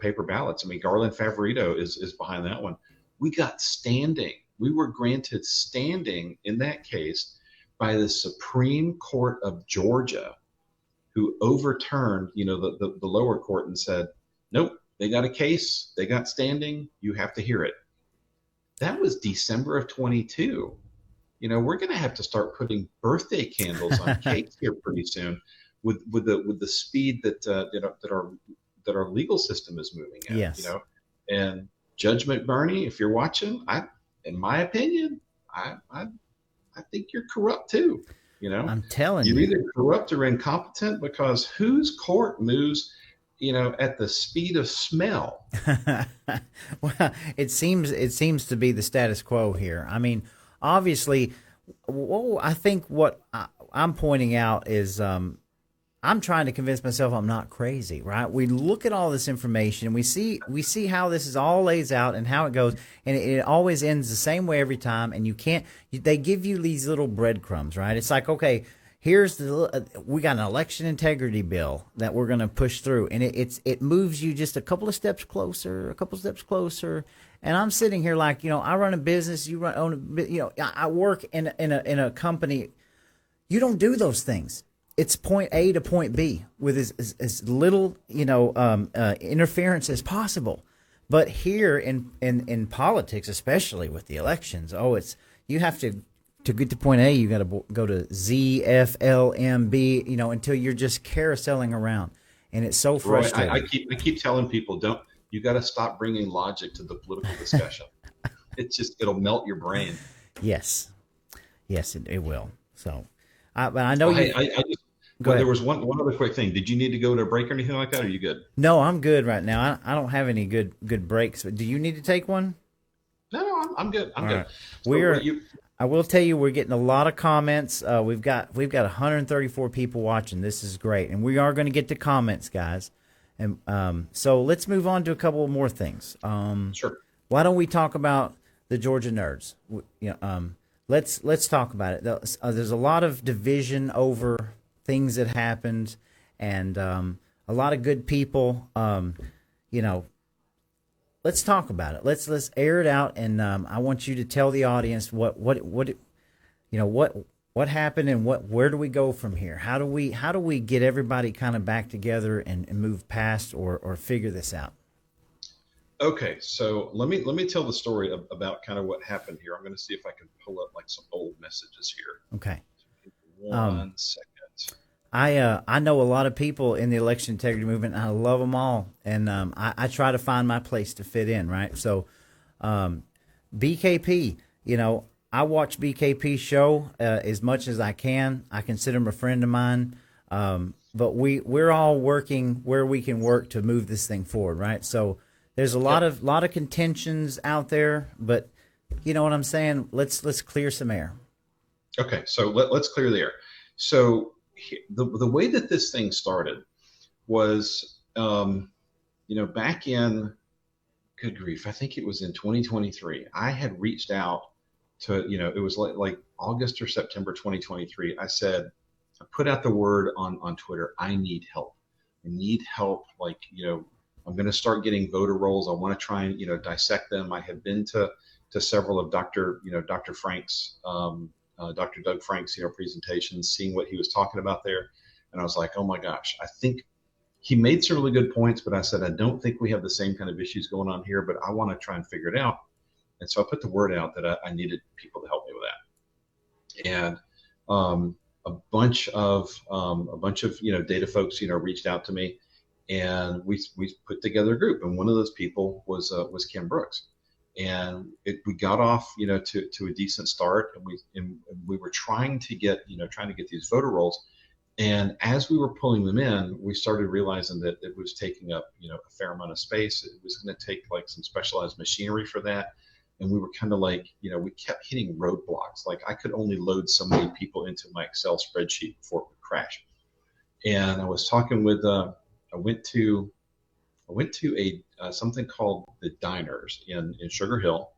paper ballots. I mean, Garland Favorito is behind that one. We got standing. We were granted standing in that case by the Supreme Court of Georgia, who overturned, the lower court and said, nope, they got a case, they got standing, you have to hear it. That was December of 22. We're going to have to start putting birthday candles on cakes here pretty soon, with the speed that our legal system is moving at. Yes. And Judge McBurney, if you're watching, in my opinion, I think you're corrupt too. I'm telling you, you're either corrupt or incompetent, because whose court moves, at the speed of smell? Well, it seems to be the status quo here. I mean, obviously, I think what I'm pointing out is I'm trying to convince myself I'm not crazy, right? We look at all this information, we see how this is all lays out and how it goes, and it always ends the same way every time. And they give you these little breadcrumbs, right? It's like, okay, we got an election integrity bill that we're going to push through, and it moves you just a couple of steps closer, and I'm sitting here like, I run a business, I work in a company. You don't do those things. It's point A to point B with as little, interference as possible. But here in politics, especially with the elections, you have to get to point A, you got to go to Z, F, L, M, B, until you're just carouseling around, and it's so frustrating. Right. I keep telling people, you got to stop bringing logic to the political discussion. It'll melt your brain. Yes, it will. So, but I know there was one other quick thing. Did you need to go to a break or anything like that? Or are you good? No, I'm good right now. I don't have any good breaks. But do you need to take one? No, I'm good. I'm good. Right. So I will tell you, we're getting a lot of comments. We've got 134 people watching. This is great, and we are going to get to comments, guys. And so let's move on to a couple more things. Sure. Why don't we talk about the Georgia nerds? Let's talk about it. There's a lot of division over things that happened, and a lot of good people. Let's talk about it. Let's air it out, and I want you to tell the audience what happened and where do we go from here? How do we get everybody kind of back together and move past or figure this out? Okay, so let me tell the story about kind of what happened here. I'm going to see if I can pull up like some old messages here. Okay. Um, One second. I know a lot of people in the election integrity movement. And I love them all, and I try to find my place to fit in. Right. So, BKP, I watch BKP show as much as I can. I consider him a friend of mine. But we're all working where we can work to move this thing forward, right? So there's a Yep. lot of contentions out there, but you know what I'm saying? Let's clear some air. Okay, so let's clear the air. So the way that this thing started was, back in, good grief, I think it was in 2023. I had reached out to, it was like August or September 2023. I put out the word on Twitter. I need help. I need help. Like, I'm going to start getting voter rolls. I want to try and, dissect them. I had been to several of Dr. Frank's, Dr. Doug Frank's, presentations, seeing what he was talking about there. And I was like, oh my gosh, I think he made some really good points, but I said, I don't think we have the same kind of issues going on here, but I want to try and figure it out. And so I put the word out that I needed people to help me with that. And a bunch of data folks reached out to me, and we put together a group. And one of those people was Kim Brooks, and we got off to a decent start, and we were trying to get these voter rolls. And as we were pulling them in, we started realizing that it was taking up, a fair amount of space. It was going to take like some specialized machinery for that. And we were kind of like, we kept hitting roadblocks. Like I could only load so many people into my Excel spreadsheet before it would crash. And I was talking with, I went to a something called the Diners in Sugar Hill,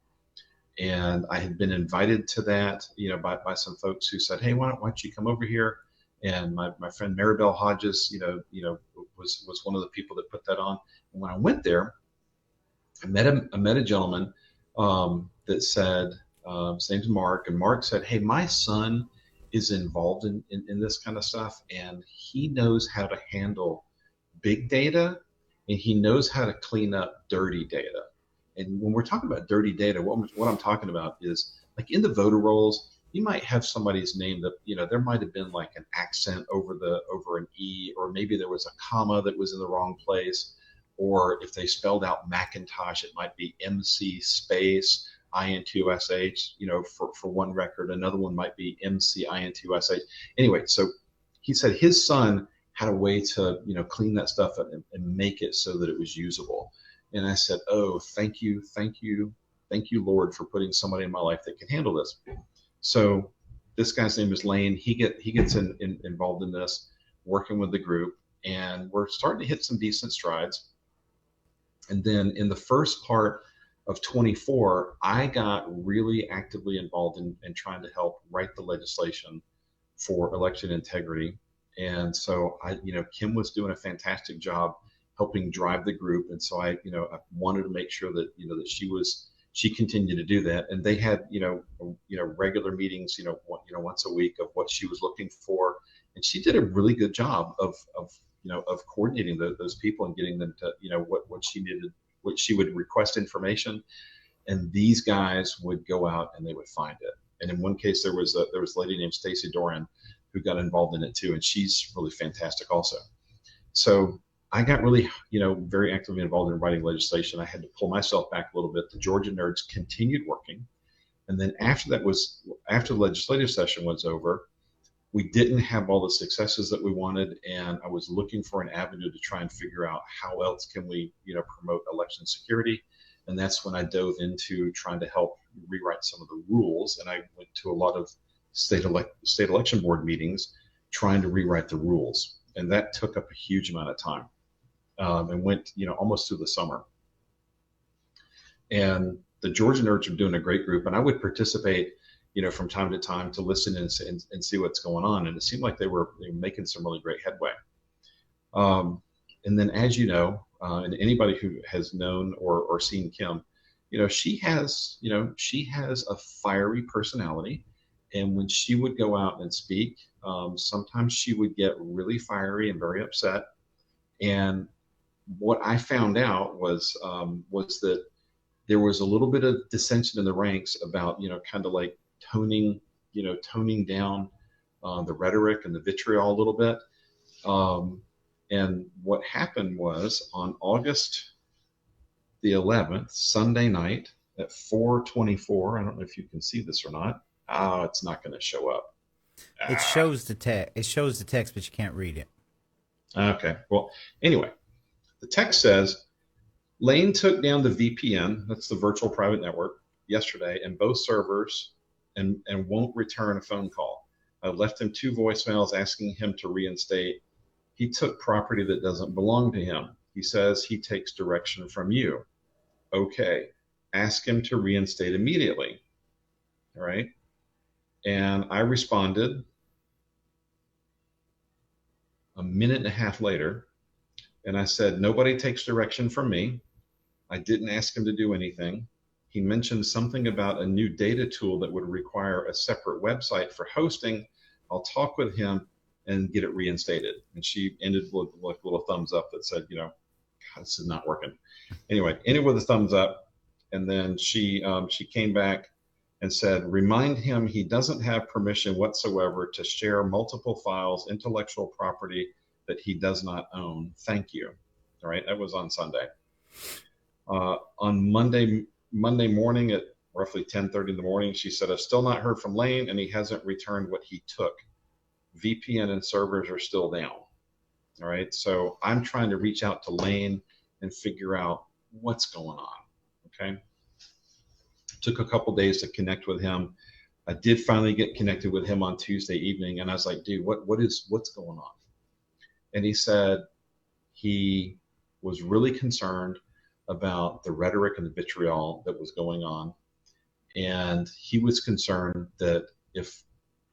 and I had been invited to that, by some folks who said, "Hey, why don't you come over here?" And my friend Maribel Hodges, was one of the people that put that on. And when I went there, I met a gentleman that said, his name's Mark, and Mark said, "Hey, my son is involved in this kind of stuff, and he knows how to handle big data, and he knows how to clean up dirty data." And when we're talking about dirty data, what I'm talking about is like in the voter rolls, you might have somebody's name that, there might have been like an accent over an E, or maybe there was a comma that was in the wrong place. Or if they spelled out Macintosh, it might be MC space INTUSH, for one record. Another one might be MC INTUSH. Anyway, so he said his son had a way to, clean that stuff up and make it so that it was usable. And I said, "Oh, thank you, thank you, thank you, Lord, for putting somebody in my life that can handle this." So this guy's name is Lane. He gets involved in this, working with the group, and we're starting to hit some decent strides. And then in the first part of 24, I got really actively involved in trying to help write the legislation for election integrity. And so Kim was doing a fantastic job helping drive the group. And so I wanted to make sure that, that she continued to do that. And they had, regular meetings, once a week of what she was looking for. And she did a really good job of coordinating those people and getting them to, what she needed, what she would request information. And these guys would go out and they would find it. And in one case, there was a lady named Stacy Doran who got involved in it too. And she's really fantastic also. So I got really, very actively involved in writing legislation. I had to pull myself back a little bit. The Georgia nerds continued working. And then after the legislative session was over, we didn't have all the successes that we wanted. And I was looking for an avenue to try and figure out how else can we, promote election security. And that's when I dove into trying to help rewrite some of the rules. And I went to a lot of state election board meetings trying to rewrite the rules. And that took up a huge amount of time, and went, almost through the summer. And the Georgia nerds were doing a great group, and I would participate, from time to time to listen and see what's going on. And it seemed like they were making some really great headway. And then, as you know, and anybody who has known or seen Kim, she has a fiery personality. And when she would go out and speak, sometimes she would get really fiery and very upset. And what I found out was that there was a little bit of dissension in the ranks about, kind of like toning down the rhetoric and the vitriol a little bit. And what happened was on August the 11th, Sunday night at 4:24. I don't know if you can see this or not. Oh, it's not going to show up. It shows the text. It shows the text, but you can't read it. Okay. Well, anyway, the text says Lane took down the VPN, that's the virtual private network, yesterday, and both servers, and won't return a phone call. I left him 2 voicemails asking him to reinstate. He took property that doesn't belong to him. He says he takes direction from you. Okay. Ask him to reinstate immediately. All right. And I responded a minute and a half later, and I said, nobody takes direction from me. I didn't ask him to do anything. He mentioned something about a new data tool that would require a separate website for hosting. I'll talk with him and get it reinstated. And she ended with like a little thumbs up that said, God, this is not working. Anyway, ended with a thumbs up. And then she came back and said, remind him he doesn't have permission whatsoever to share multiple files, intellectual property that he does not own. Thank you. All right, that was on Sunday. On Monday morning at roughly 10:30 in the morning, she said, I've still not heard from Lane, and he hasn't returned what he took. VPN and servers are still down. All right, so I'm trying to reach out to Lane and figure out what's going on. Okay. Took a couple days to connect with him. I did finally get connected with him on Tuesday evening, and I was like, dude, what's going on? And he said he was really concerned about the rhetoric and the vitriol that was going on. And he was concerned that if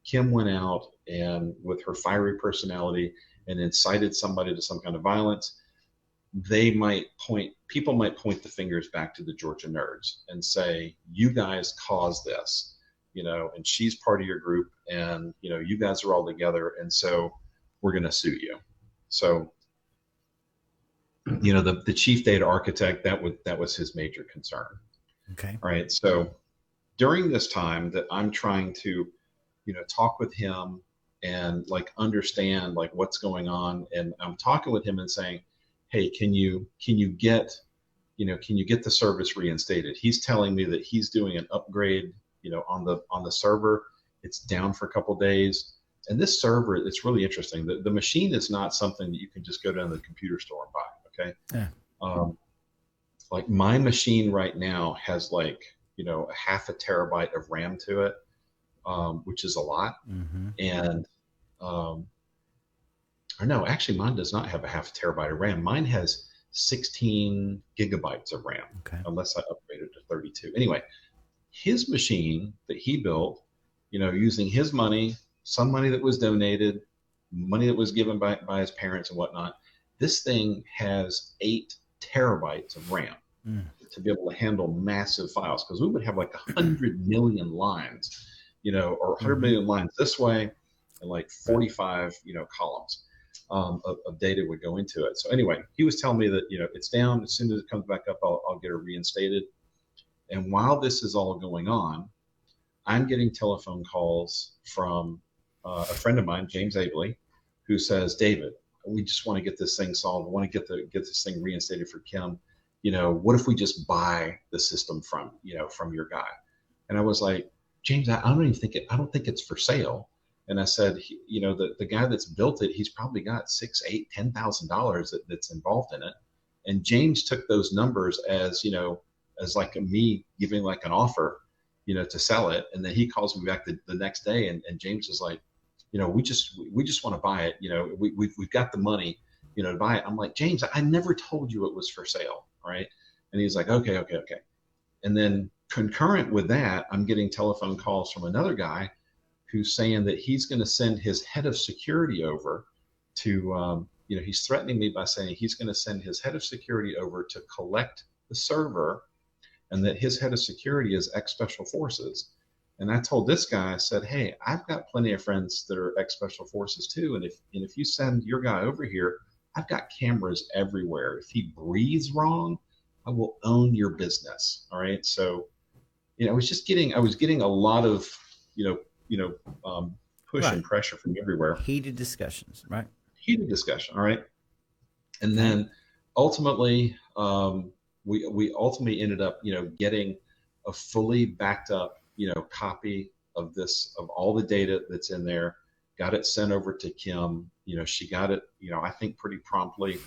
Kim went out and with her fiery personality and incited somebody to some kind of violence, people might point the fingers back to the Georgia nerds and say, you guys caused this, and she's part of your group, and, you guys are all together, and so we're going to sue you. So, the chief data architect, that was his major concern. Okay. All right. So during this time that I'm trying to, talk with him and like understand like what's going on, and I'm talking with him and saying, hey, can you get the service reinstated? He's telling me that he's doing an upgrade, on the server. It's down for a couple days. And this server, it's really interesting. The machine is not something that you can just go down to the computer store and buy. Okay. Yeah. Like my machine right now has like, a half a terabyte of RAM to it, which is a lot. Mm-hmm. And, or no, actually mine does not have a half a terabyte of RAM. Mine has 16 gigabytes of RAM, okay, unless I upgraded to 32. Anyway, his machine that he built, using his money, some money that was donated, money that was given by his parents and whatnot, this thing has 8 terabytes of RAM to be able to handle massive files. Because we would have like 100 million lines, or 100 million lines this way, and like 45, columns of data would go into it. So anyway, he was telling me that, it's down. As soon as it comes back up, I'll get it reinstated. And while this is all going on, I'm getting telephone calls from a friend of mine, James Abley, who says, David, we just want to get this thing solved. We want to get this thing reinstated for Kim. What if we just buy the system from your guy? And I was like, James, I don't think it's for sale. And I said, the guy that's built it, he's probably got $6,000, $8,000, $10,000 that's involved in it. And James took those numbers as, as like me giving like an offer, to sell it. And then he calls me back the next day, and James is like, we just want to buy it. We've got the money, to buy it. I'm like, James, I never told you it was for sale. Right. And he's like, okay. And then concurrent with that, I'm getting telephone calls from another guy who's saying that he's going to send his head of security over to, he's threatening me by saying he's going to send his head of security over to collect the server, and that his head of security is ex-special forces. And I told this guy, I said, hey, I've got plenty of friends that are ex-special forces too. And if you send your guy over here, I've got cameras everywhere. If he breathes wrong, I will own your business. All right. So, I was getting a lot of, you know, you know, push Right. and pressure from everywhere. Heated discussions, right? Heated discussion. All right. And then ultimately, we ultimately ended up, getting a fully backed up, copy of all the data that's in there. Got it sent over to Kim. She got it, I think pretty promptly.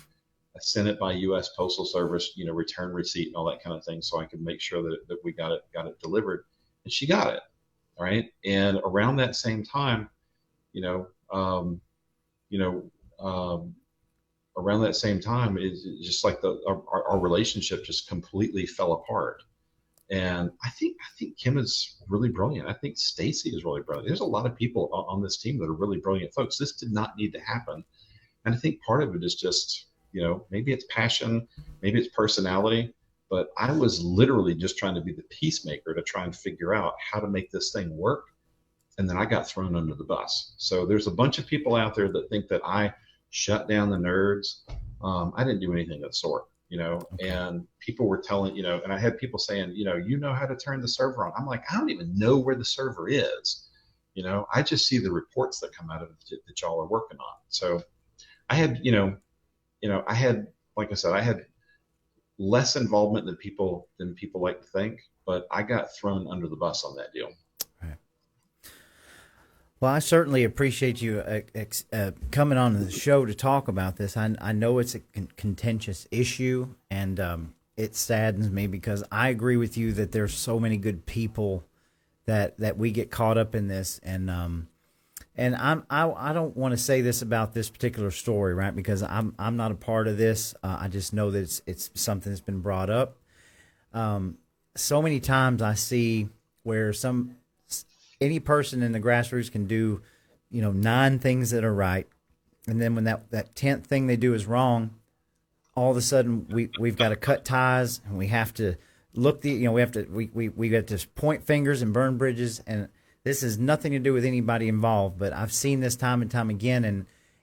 I sent it by U.S. Postal Service, return receipt and all that kind of thing, so I could make sure that we got it delivered, and she got it. All right. And around that same time, you know, um, you know, um, around that same time is just like our relationship just completely fell apart. And I think Kim is really brilliant. I think Stacy is really brilliant. There's a lot of people on this team that are really brilliant folks. This did not need to happen. And I think part of it is just, maybe it's passion, maybe it's personality, but I was literally just trying to be the peacemaker to try and figure out how to make this thing work. And then I got thrown under the bus. So there's a bunch of people out there that think that I shut down the nerds. I didn't do anything of the sort, Okay. and people were telling, and I had people saying, how to turn the server on. I'm like, I don't even know where the server is. I just see the reports that come out of it that y'all are working on. So I had, I had, like I said, I had less involvement than people like to think, but I got thrown under the bus on that deal. Right. Well, I certainly appreciate you coming on the show to talk about this. I know it's a contentious issue, and it saddens me because I agree with you that there's so many good people that we get caught up in this, and I don't want to say this about this particular story, right? Because I'm not a part of this. I just know that it's something that's been brought up. So many times I see where any person in the grassroots can do, 9 things that are right, and then when that 10th thing they do is wrong, all of a sudden we've got to cut ties, and we have to we have to point fingers and burn bridges, and this has nothing to do with anybody involved. But I've seen this time and time again,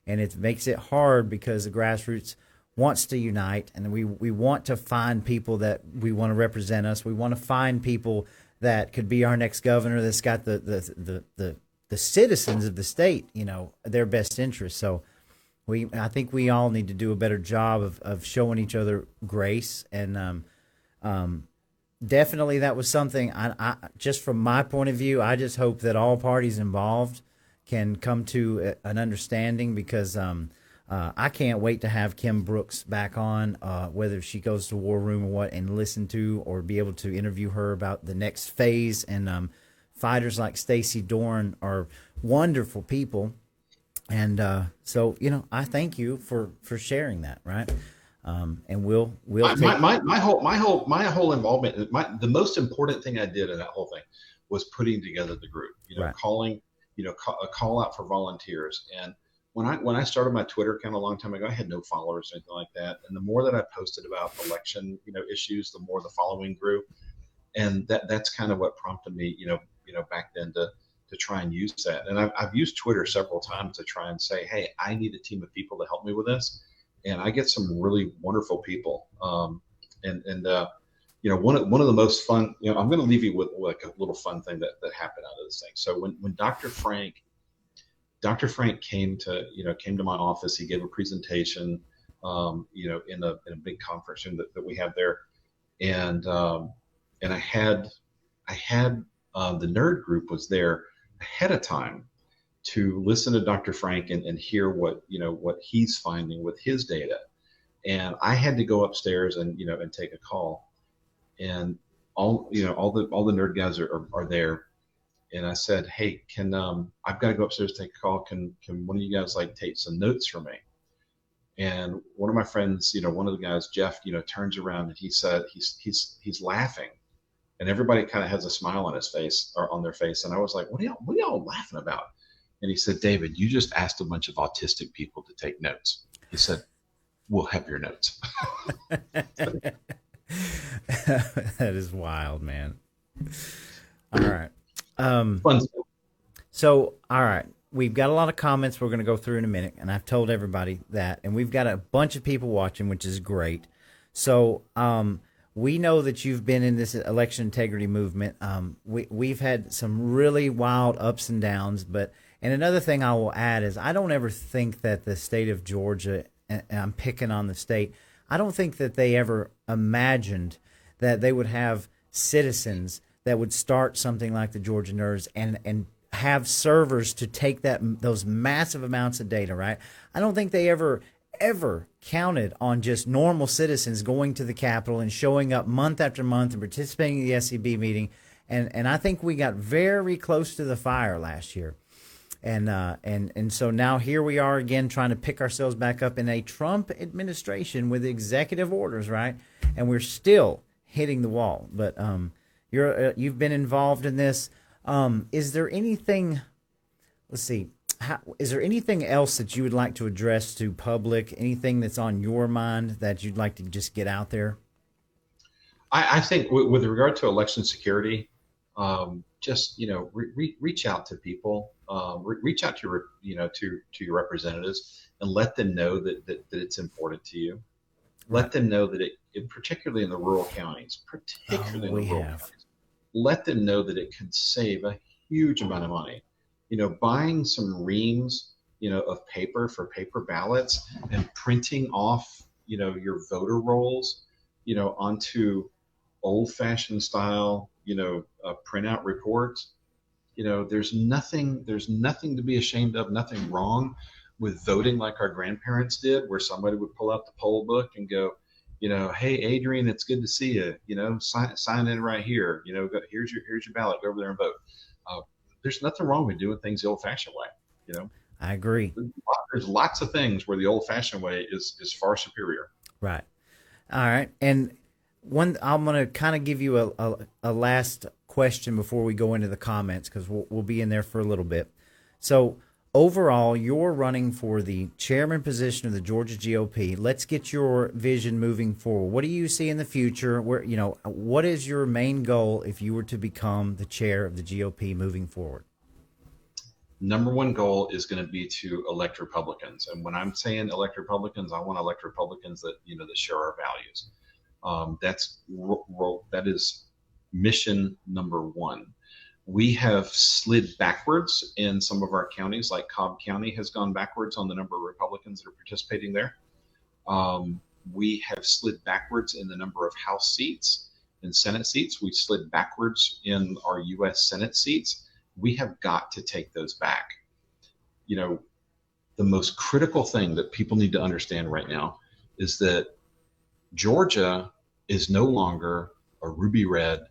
and it makes it hard because the grassroots wants to unite, and we want to find people that we want to represent us. We want to find people that could be our next governor that's got the citizens of the state, their best interest. So I think we all need to do a better job of showing each other grace. And definitely that was something I just from my point of view, I just hope that all parties involved can come to an understanding, because I can't wait to have Kim Brooks back on, whether she goes to War Room or what, and listen to or be able to interview her about the next phase. And fighters like Stacey Dorn are wonderful people. And so, I thank you for sharing that, right? And we'll my whole involvement. The most important thing I did in that whole thing was putting together the group. Right. Calling, a call out for volunteers. And when I started my Twitter account a long time ago, I had no followers or anything like that. And the more that I posted about election, issues, the more the following grew. And that's kind of what prompted me, back then to try and use that. And I've used Twitter several times to try and say, hey, I need a team of people to help me with this. And I get some really wonderful people. One of the most fun, I'm going to leave you with like a little fun thing that happened out of this thing. So when Dr. Frank came to my office, he gave a presentation, in a big conference room that we have there. And I had the nerd group was there ahead of time to listen to Dr. Frank and hear what he's finding with his data. And I had to go upstairs and take a call, and all the nerd guys are there. And I said, hey, I've got to go upstairs to take a call. Can one of you guys take some notes for me? And one of my friends, one of the guys, Jeff, turns around and he said, he's laughing. And everybody kind of has a smile on his face or on their face. And I was like, what are y'all laughing about? And he said, David, you just asked a bunch of autistic people to take notes. He said, we'll have your notes. That is wild, man. All right. Fun stuff. So, all right. we've got a lot of comments we're going to go through in a minute, and I've told everybody that, and we've got a bunch of people watching, which is great. So we know that you've been in this election integrity movement. We've had some really wild ups and downs, and another thing I will add is I don't ever think that the state of Georgia, and I'm picking on the state, I don't think that they ever imagined that they would have citizens that would start something like the Georgia Nerds and have servers to take those massive amounts of data, right? I don't think they ever counted on just normal citizens going to the Capitol and showing up month after month and participating in the SCB meeting. And I think we got very close to the fire last year. And so now here we are again trying to pick ourselves back up in a Trump administration with executive orders, right? And we're still hitting the wall. But you've been involved in this. Is there anything? Let's see. Is there anything else that you would like to address to public? Anything that's on your mind that you'd like to just get out there? I think with regard to election security, just reach out to people, reach out to your representatives, and let them know that it's important to you. Let them know that particularly in the rural counties, let them know that it can save a huge amount of money. Buying some reams, of paper for paper ballots and printing off, your voter rolls, onto old-fashioned style, printout reports. There's nothing to be ashamed of, nothing wrong with voting like our grandparents did, where somebody would pull out the poll book and go, hey, Adrian, it's good to see you. Sign in right here. Here's your ballot. Go over there and vote. There's nothing wrong with doing things the old-fashioned way. I agree. There's lots of things where the old-fashioned way is far superior. Right. All right. And I'm going to kind of give you a last question before we go into the comments, because we'll be in there for a little bit. So overall, you're running for the chairman position of the Georgia GOP. Let's get your vision moving forward. What do you see in the future? What is your main goal if you were to become the chair of the GOP moving forward? Number one goal is going to be to elect Republicans. And when I'm saying elect Republicans, I want to elect Republicans that share our values. That is mission number one. We have slid backwards in some of our counties, like Cobb County has gone backwards on the number of Republicans that are participating there. We have slid backwards in the number of House seats and Senate seats. We've slid backwards in our U.S. Senate seats. We have got to take those back. The most critical thing that people need to understand right now is that Georgia is no longer a ruby red,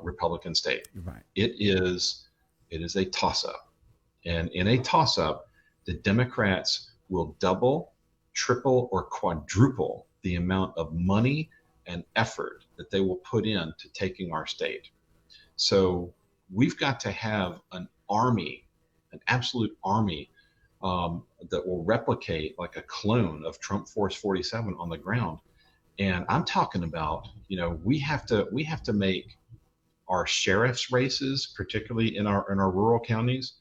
Republican state. Right. It is a toss-up. And in a toss-up, the Democrats will double, triple, or quadruple the amount of money and effort that they will put into taking our state. So we've got to have an army, an absolute army, that will replicate like a clone of Trump Force 47 on the ground. And I'm talking about, we have to make our sheriff's races, particularly in our rural counties,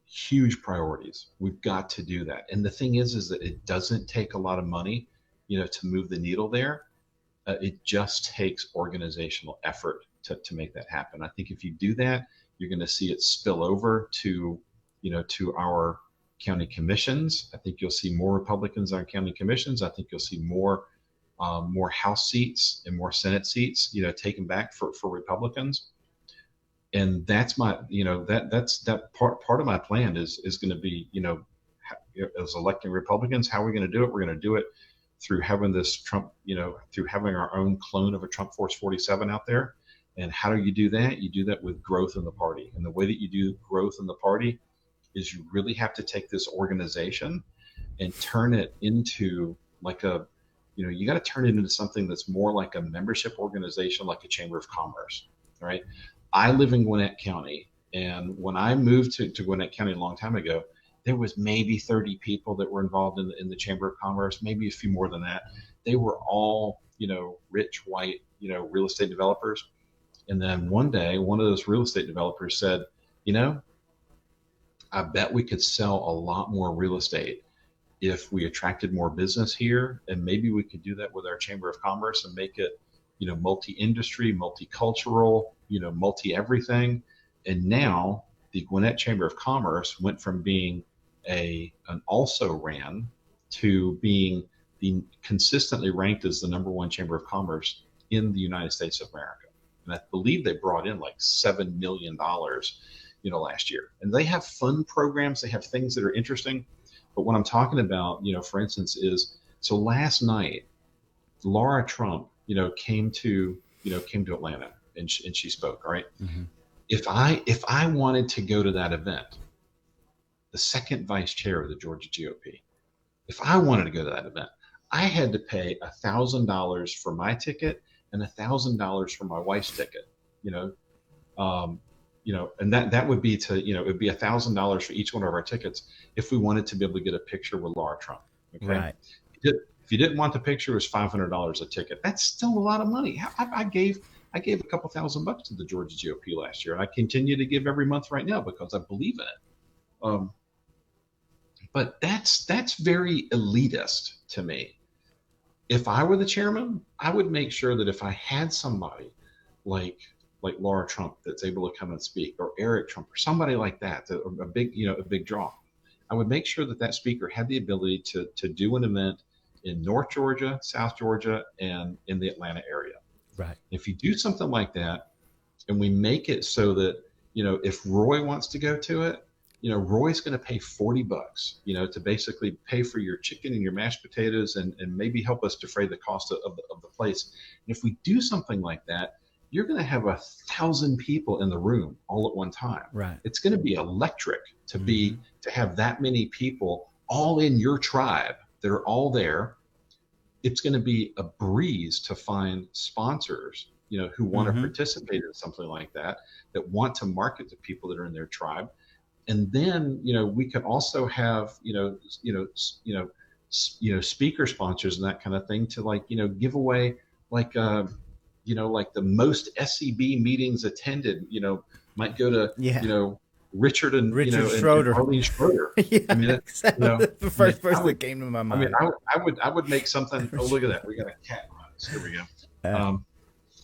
huge priorities. We've got to do that. And the thing is that it doesn't take a lot of money, to move the needle there. It just takes organizational effort to make that happen. I think if you do that, you're going to see it spill over to our county commissions. I think you'll see more Republicans on county commissions. I think you'll see more House seats and more Senate seats, taken back for Republicans. And that's my, that part of my plan is going to be, as electing Republicans, how are we going to do it? We're going to do it through having this Trump, through having our own clone of a Trump Force 47 out there. And how do you do that? You do that with growth in the party. And the way that you do growth in the party is you really have to take this organization and turn it into like you got to turn it into something that's more like a membership organization, like a chamber of commerce, right? I live in Gwinnett County, and when I moved to Gwinnett County a long time ago, there was maybe 30 people that were involved in the chamber of commerce, maybe a few more than that. They were all, rich, white, real estate developers. And then one day, one of those real estate developers said, you know, I bet we could sell a lot more real estate if we attracted more business here, and maybe we could do that with our Chamber of Commerce and make it, multi-industry, multicultural, multi-everything. And now the Gwinnett Chamber of Commerce went from being an also ran to being the consistently ranked as the number one Chamber of Commerce in the United States of America. And I believe they brought in like $7 million, last year. And they have fun programs. They have things that are interesting. But what I'm talking about, for instance, is so last night, Laura Trump, came to Atlanta and she spoke. All right. Mm-hmm. If I wanted to go to that event, the second vice chair of the Georgia GOP, if I wanted to go to that event, I had to pay $1,000 for my ticket and $1,000 for my wife's ticket. And that would be it'd be $1,000 for each one of our tickets if we wanted to be able to get a picture with Laura Trump. Okay? Right. If you didn't want the picture, it was $500 a ticket. That's still a lot of money. I gave a couple $1,000 to the Georgia GOP last year, and I continue to give every month right now because I believe in it. But that's very elitist to me. If I were the chairman, I would make sure that if I had somebody like Laura Trump that's able to come and speak, or Eric Trump, or somebody like that, a big draw, I would make sure that speaker had the ability to do an event in North Georgia, South Georgia, and in the Atlanta area. Right. If you do something like that, and we make it so that, if Roy wants to go to it, Roy's going to pay $40, to basically pay for your chicken and your mashed potatoes and maybe help us defray the cost of the place. And if we do something like that, you're going to have 1,000 people in the room all at one time. Right. It's going to be electric to have that many people all in your tribe that are all there. It's going to be a breeze to find sponsors, who want to participate in something like that want to market to people that are in their tribe. And then, we could also have, speaker sponsors and that kind of thing to give away like the most SCB meetings attended, might go to, Richard Schroeder. and Arlene Schroeder. Yeah, I mean, exactly. The first person that came to my mind. I would make something. Oh, look at that. We got a cat on us. Here we go.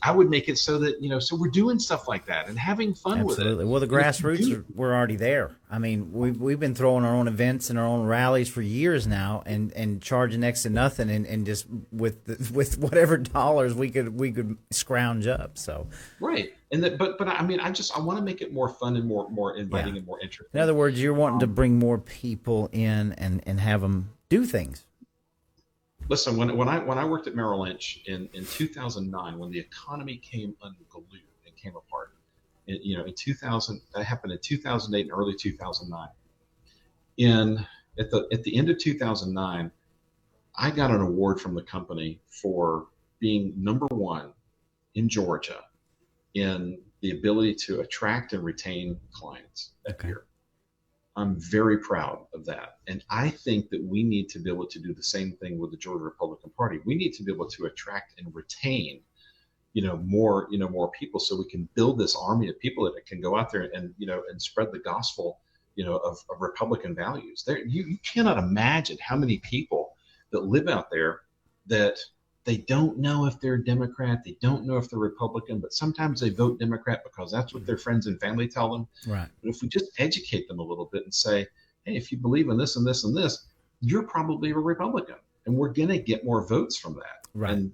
I would make it so that, so we're doing stuff like that and having fun with it. Absolutely. Well, the grassroots we're already there. I mean, we've been throwing our own events and our own rallies for years now, and charging next to nothing, and just with whatever dollars we could scrounge up. So right, but I mean, I want to make it more fun and more inviting and more interesting. In other words, you're wanting to bring more people in and have them do things. Listen, when I worked at Merrill Lynch in 2009, when the economy came unglued and came apart, in 2000, that happened in 2008 and early 2009. At the end of 2009, I got an award from the company for being number one in Georgia in the ability to attract and retain clients that year. I'm very proud of that. And I think that we need to be able to do the same thing with the Georgia Republican Party. We need to be able to attract and retain, more people, so we can build this army of people that can go out there and spread the gospel, of Republican values. You cannot imagine how many people that live out there that they don't know if they're a Democrat, they don't know if they're Republican, but sometimes they vote Democrat because that's what their friends and family tell them. Right. But if we just educate them a little bit and say, hey, if you believe in this and this and this, you're probably a Republican, and we're going to get more votes from that. Right. And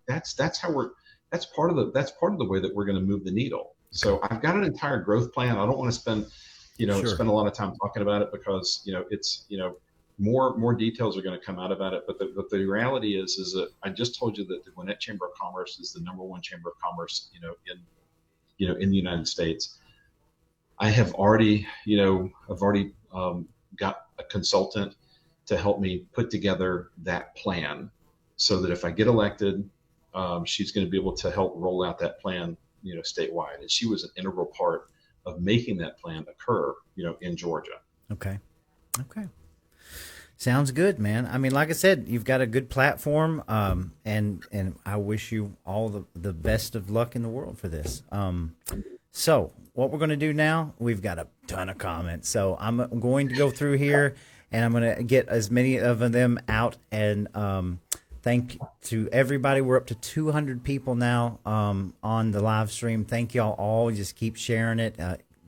that's part of the way that we're going to move the needle. So I've got an entire growth plan. I don't want to spend a lot of time talking about it because it's more details are going to come out about it. But the reality is that I just told you that the Gwinnett Chamber of Commerce is the number one chamber of commerce, in the United States. I have already, got a consultant to help me put together that plan so that if I get elected, she's going to be able to help roll out that plan, statewide. And she was an integral part of making that plan occur, in Georgia. Okay. Sounds good, man. I mean, like I said, you've got a good platform, and I wish you all the best of luck in the world for this. So what we're going to do now, we've got a ton of comments. So I'm going to go through here, and I'm going to get as many of them out. And thank to everybody. We're up to 200 people now on the live stream. Thank y'all all. Just keep sharing it.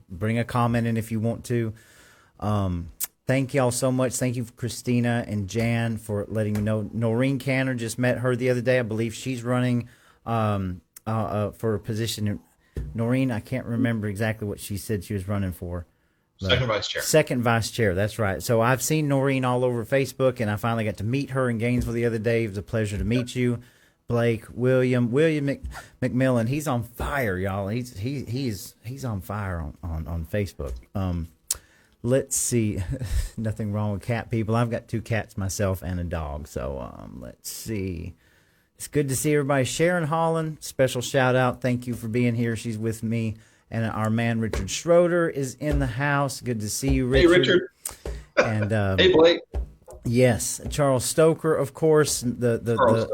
Bring a comment in if you want to. Thank y'all so much. Thank you, Christina and Jan, for letting me know. Noreen Canner, just met her the other day. I believe she's running for a position. Noreen, I can't remember exactly what she said she was running for. Second vice chair. Second vice chair, that's right. So I've seen Noreen all over Facebook, and I finally got to meet her in Gainesville the other day. It was a pleasure to meet you. Blake, William McMillan, he's on fire, y'all. He's on fire on Facebook. Let's see. Nothing wrong with cat people. I've got 2 cats myself and a dog. So let's see. It's good to see everybody. Sharon Holland, special shout out. Thank you for being here. She's with me. And our man Richard Schroeder is in the house. Good to see you, Richard. Hey, Richard. And hey, Blake. Yes, Charles Stoker, of course.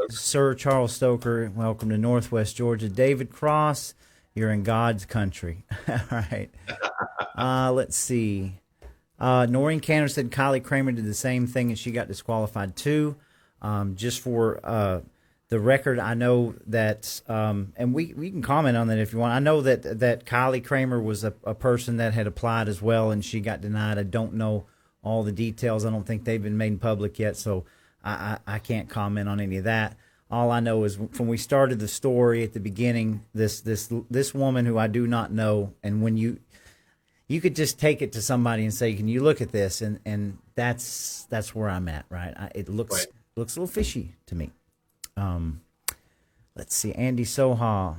Sir Charles Stoker. Welcome to Northwest Georgia. David Cross, you're in God's country. All right. Let's see. Noreen Canner said Kylie Kramer did the same thing and she got disqualified too. Just for the record, I know that, and we can comment on that if you want. I know that Kylie Kramer was a person that had applied as well, and she got denied. I don't know all the details. I don't think they've been made public yet, so I can't comment on any of that. All I know is when we started the story at the beginning, this woman who I do not know, and when you could just take it to somebody and say, "Can you look at this?" and that's where I'm at, right? It looks a little fishy to me. Let's see. Andy Soha.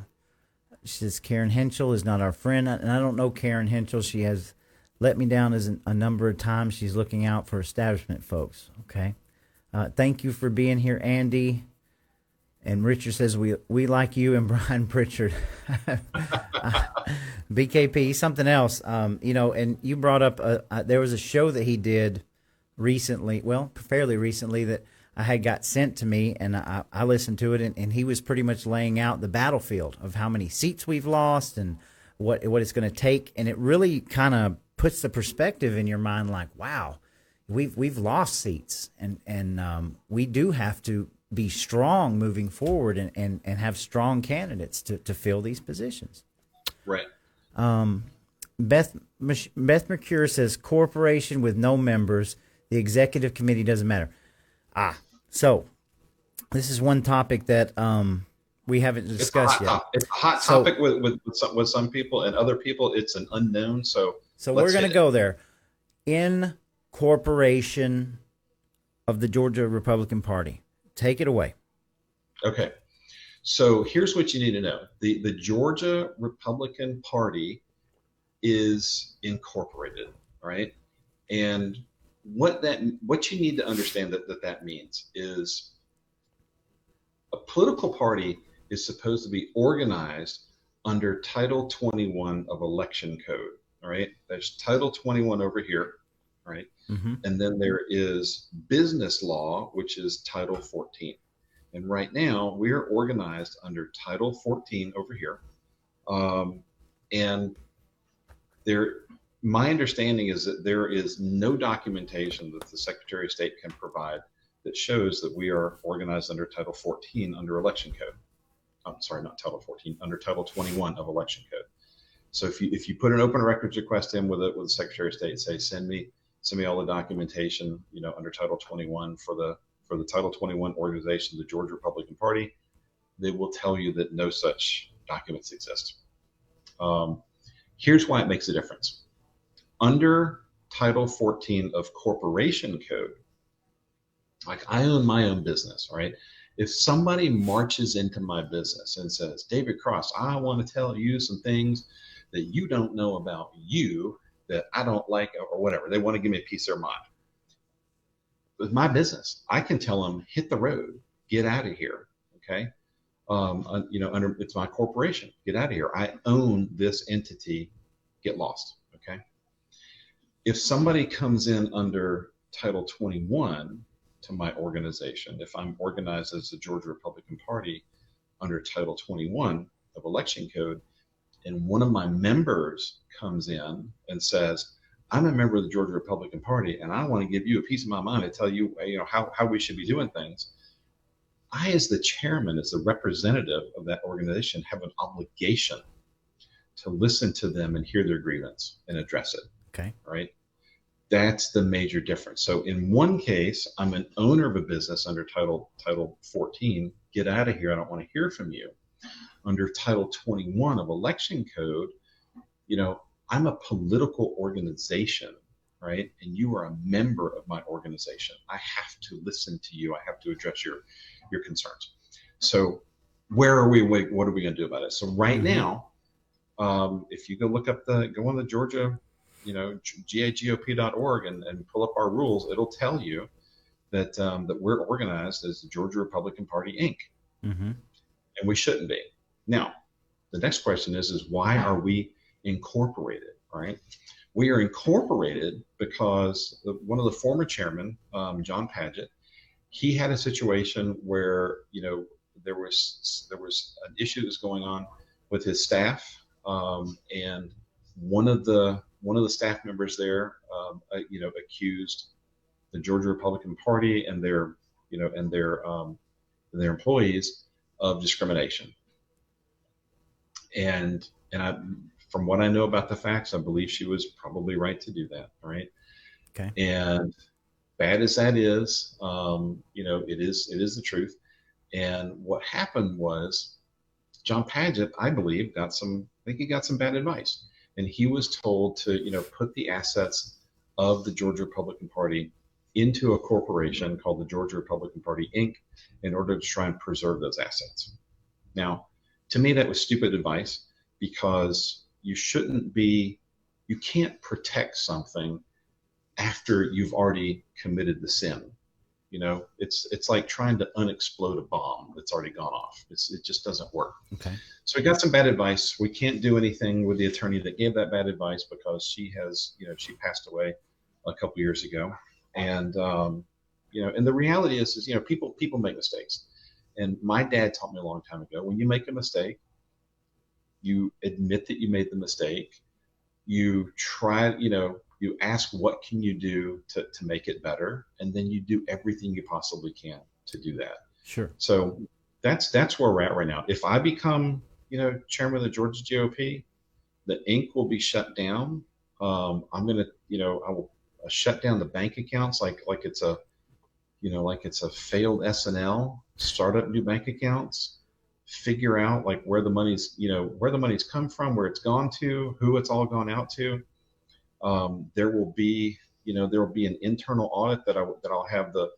She says Karen Henschel is not our friend, and I don't know Karen Henschel. She has let me down as a number of times. She's looking out for establishment folks. Okay. Thank you for being here, Andy. And Richard says we like you and Brian Pritchard. BKP, something else. And you brought up there was a show that he did recently, fairly recently, that I had got sent to me, and I listened to it, and he was pretty much laying out the battlefield of how many seats we've lost and what it's going to take, and it really kind of puts the perspective in your mind, like, wow, we've lost seats, and we do have to be strong moving forward and have strong candidates to fill these positions. Right. Beth Mercure says corporation with no members, the executive committee doesn't matter. So this is one topic that we haven't discussed yet. It's a hot topic with some people, and other people it's an unknown. So we're going to go there. Incorporation of the Georgia Republican Party. Take it away. Okay. So here's what you need to know. The Georgia Republican Party is incorporated, right? And what you need to understand that means is a political party is supposed to be organized under Title 21 of Election Code. All right, there's Title 21 over here, right? Mm-hmm. And then there is business law, which is Title 14. And right now we are organized under Title 14 over here, and my understanding is that there is no documentation that the Secretary of State can provide that shows that we are organized under Title 14 under Election Code. I'm sorry, not Title 14, under Title 21 of Election Code. So if you put an open records request in with the Secretary of State, say send me all the documentation, under Title 21 for the Title 21 organization, the Georgia Republican Party, they will tell you that no such documents exist. Here's why it makes a difference. Under Title 14 of Corporation Code, like I own my own business, right? If somebody marches into my business and says, David Cross, I want to tell you some things that you don't know about you that I don't like or whatever, they want to give me a piece of their mind. With my business, I can tell them, hit the road, get out of here, okay? It's my corporation, get out of here. I own this entity, get lost, okay? If somebody comes in under Title 21 to my organization, if I'm organized as the Georgia Republican Party under Title 21 of Election Code, and one of my members comes in and says, I'm a member of the Georgia Republican Party, and I want to give you a piece of my mind to tell you, how we should be doing things. I, as the chairman, as the representative of that organization, have an obligation to listen to them and hear their grievance and address it. Okay. Right? That's the major difference. So in one case, I'm an owner of a business under Title 14. Get out of here. I don't want to hear from you. Under Title 21 of Election Code, I'm a political organization, right? And you are a member of my organization. I have to listen to you. I have to address your concerns. So where are we? What are we going to do about it? So right now, if you go on the Georgia, GAGOP.org and pull up our rules, it'll tell you that we're organized as the Georgia Republican Party, Inc. Mm-hmm. And we shouldn't be. Now, the next question is why are we incorporated, right? We are incorporated because one of the former chairmen, John Padgett, he had a situation where, there was an issue that was going on with his staff, and one of the staff members there, accused the Georgia Republican Party and their employees of discrimination. And from what I know about the facts, I believe she was probably right to do that. Right. Okay. And bad as that is, it is the truth. And what happened was John Padgett, I believe, got some bad advice. And he was told to, put the assets of the Georgia Republican Party into a corporation called the Georgia Republican Party, Inc., in order to try and preserve those assets. Now, to me, that was stupid advice, because you can't protect something after you've already committed the sin. It's like trying to unexplode a bomb that's already gone off. It just doesn't work. Okay. So we got some bad advice. We can't do anything with the attorney that gave that bad advice, because she passed away a couple years ago. And, and the reality is people make mistakes. And my dad taught me a long time ago, when you make a mistake, you admit that you made the mistake. You try, you ask, what can you do to make it better? And then you do everything you possibly can to do that. Sure. So that's where we're at right now. If I become, chairman of the Georgia GOP, the Inc. will be shut down. I'm going to, I will shut down the bank accounts like it's a failed SNL, start up new bank accounts, figure out where the money's come from, where it's gone to, who it's all gone out to. There will be an internal audit that I'll have the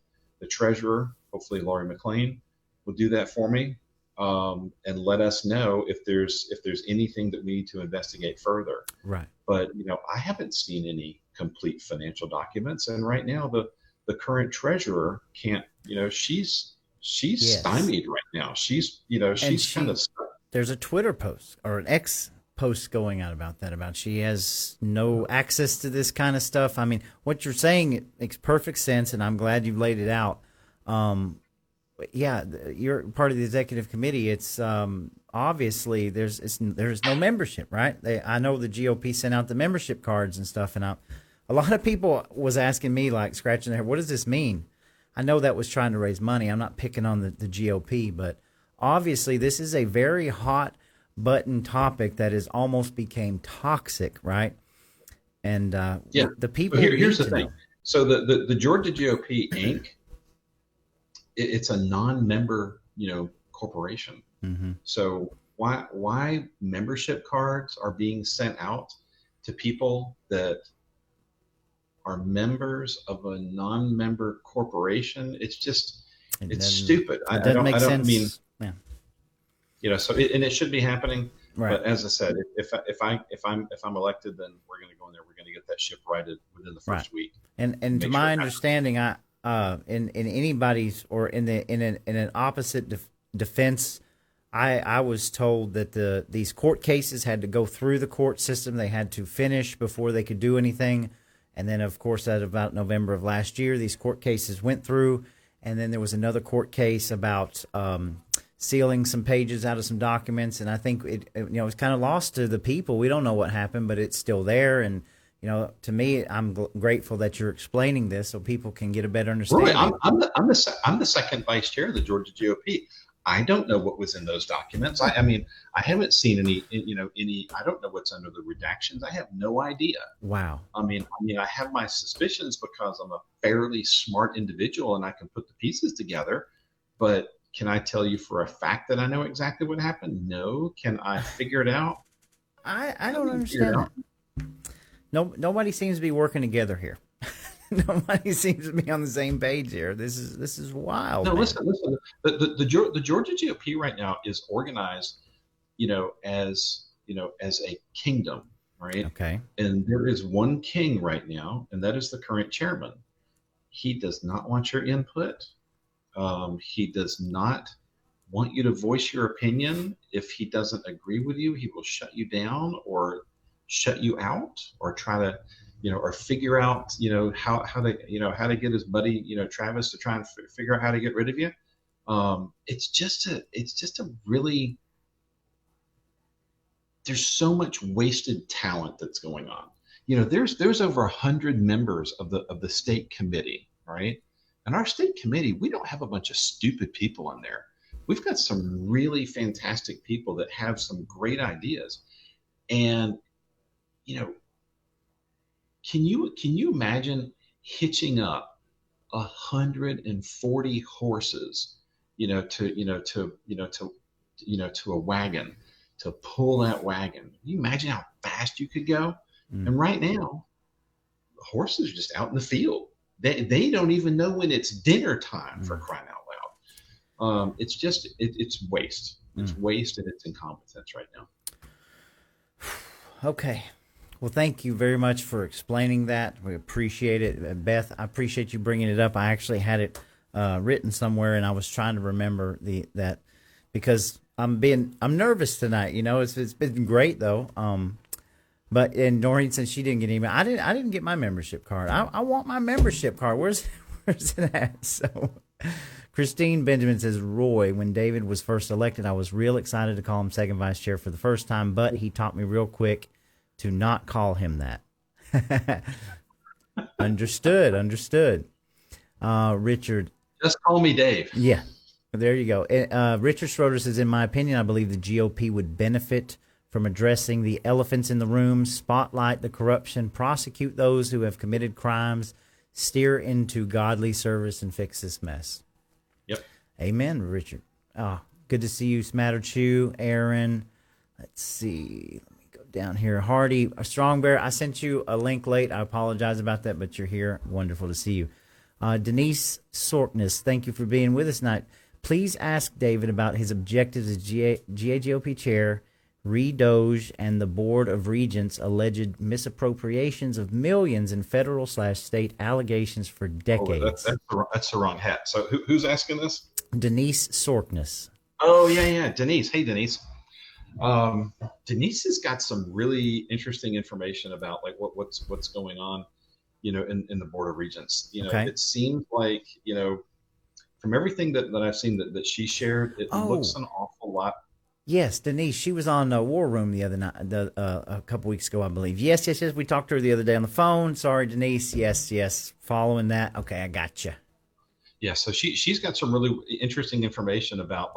treasurer, hopefully Laurie McLean, will do that for me, and let us know if there's anything that we need to investigate further. Right. But I haven't seen any complete financial documents, and right now the current treasurer can't. She's Yes. stymied right now. She's kind of stuck. There's a Twitter post or an X post going out about she has no access to this kind of stuff. I mean, what you're saying makes perfect sense, and I'm glad you've laid it out. Yeah, you're part of the executive committee. It's obviously there's no membership, right? I know the GOP sent out the membership cards and stuff, and a lot of people was asking me, scratching their head, what does this mean? I know that was trying to raise money. I'm not picking on the GOP, but obviously this is a very hot button topic that has almost became toxic, right? And the people. Here's the thing. So the Georgia GOP Inc. It's a non-member, corporation. Mm-hmm. So why membership cards are being sent out to people that are members of a non-member corporation? It's stupid. It doesn't make sense. So it should be happening. Right. But as I said, if I'm elected, then we're going to go in there. We're going to get that ship righted within the first week. And to my understanding, in anybody's or in an opposite defense, I was told that these court cases had to go through the court system. They had to finish before they could do anything. And then, of course, at about November of last year, these court cases went through. And then there was another court case about sealing some pages out of some documents, and I think it's kind of lost to the people. We don't know what happened, but it's still there. And to me, I'm grateful that you're explaining this so people can get a better understanding. Roy, I'm the second vice chair of the Georgia GOP. I don't know what was in those documents. I mean, I haven't seen any. I don't know what's under the redactions. I have no idea. Wow. I mean, I have my suspicions because I'm a fairly smart individual and I can put the pieces together. But can I tell you for a fact that I know exactly what happened? No. Can I figure it out? I don't understand that. No, nobody seems to be working together here. Nobody seems to be on the same page here. This is wild. No, man. listen. The Georgia GOP right now is organized, as a kingdom, right? Okay. And there is one king right now, and that is the current chairman. He does not want your input. He does not want you to voice your opinion. If he doesn't agree with you, he will shut you down or shut you out, or try to, or figure out, how to get his buddy, Travis, to try and figure out how to get rid of you. It's just a really, there's so much wasted talent that's going on. There's over 100 members of the state committee, right? And our state committee, we don't have a bunch of stupid people in there. We've got some really fantastic people that have some great ideas. And, can you imagine hitching up 140 horses, to a wagon, to pull that wagon? Can you imagine how fast you could go? And right now, the horses are just out in the field. They don't even know when it's dinner time, for crying out loud. It's just it's waste. It's waste and it's incompetence right now. Okay. Well, thank you very much for explaining that. We appreciate it. Beth, I appreciate you bringing it up. I actually had it written somewhere, and I was trying to remember that because I'm nervous tonight. It's been great though. And Noreen said she didn't get email. I didn't get my membership card. I want my membership card. Where's it at? So Christine Benjamin says, Roy, when David was first elected, I was real excited to call him second vice chair for the first time, but he taught me real quick to not call him that. Understood. Richard. Just call me Dave. Yeah, there you go. Richard Schroeder says, in my opinion, I believe the GOP would benefit from addressing the elephants in the room, spotlight the corruption, prosecute those who have committed crimes, steer into godly service, and fix this mess. Yep. Amen, Richard. Good to see you, Smatter Chew, Aaron. Let's see. Let me go down here. Hardy, Strong Bear, I sent you a link late. I apologize about that, but you're here. Wonderful to see you. Denise Sorkness, thank you for being with us tonight. Please ask David about his objectives as GAGOP chair, Doge, and the Board of Regents' alleged misappropriations of millions in federal/state allegations for decades. That's the wrong hat. So who's asking this? Denise Sorkness. Oh, yeah. Denise. Hey, Denise. Denise has got some really interesting information about like what's going on, in the Board of Regents. Okay. It seems like, from everything that I've seen that she shared, it looks an awful lot. Yes, Denise. She was on War Room the other night, a couple weeks ago, I believe. Yes. We talked to her the other day on the phone. Sorry, Denise. Yes. Following that. Okay, I gotcha. Yeah. So she's got some really interesting information about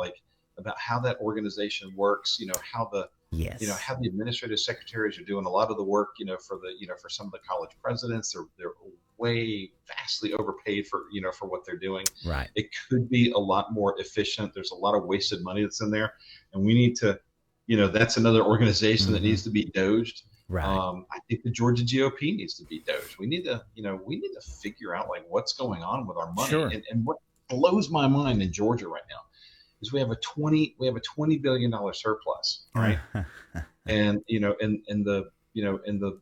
how that organization works. How the administrative secretaries are doing a lot of the work. For some of the college presidents, they're way vastly overpaid for what they're doing. Right. It could be a lot more efficient. There's a lot of wasted money that's in there, and we need to, that's another organization that needs to be doged. Right. I think the Georgia GOP needs to be doged. We need to figure out like what's going on with our money. Sure. And what blows my mind in Georgia right now is we have a $20 billion surplus, right? And the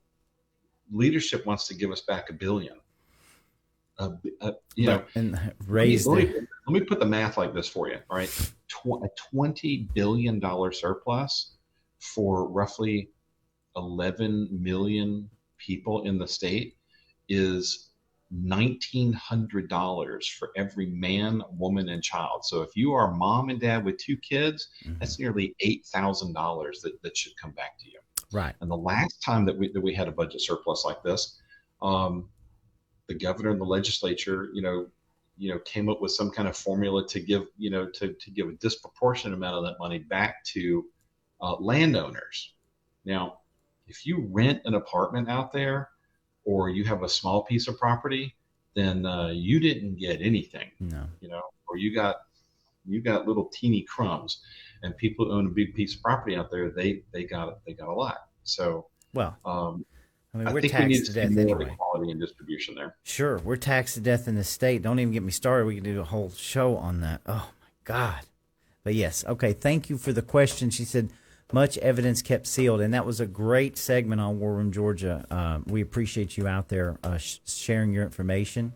leadership wants to give us back $1 billion. And raise let me put the math like this for you. All right, a $20 billion surplus for roughly 11 million people in the state is $1,900 for every man, woman, and child. So if you are mom and dad with 2 kids, that's nearly $8,000 that should come back to you. Right. And the last time that we had a budget surplus like this, the governor and the legislature, came up with some kind of formula to give, to give a disproportionate amount of that money back to landowners. Now, if you rent an apartment out there, or you have a small piece of property, then you didn't get anything. No. Or you got little teeny crumbs. And people who own a big piece of property out there, they got a lot. So, well, I we're think we taxed need to to death see more anyway. equality and distribution there. Sure, we're taxed to death in the state. Don't even get me started. We could do a whole show on that. Oh my God. But yes, okay. Thank you for the question. She said, much evidence kept sealed, and that was a great segment on War Room Georgia. We appreciate you out there sharing your information.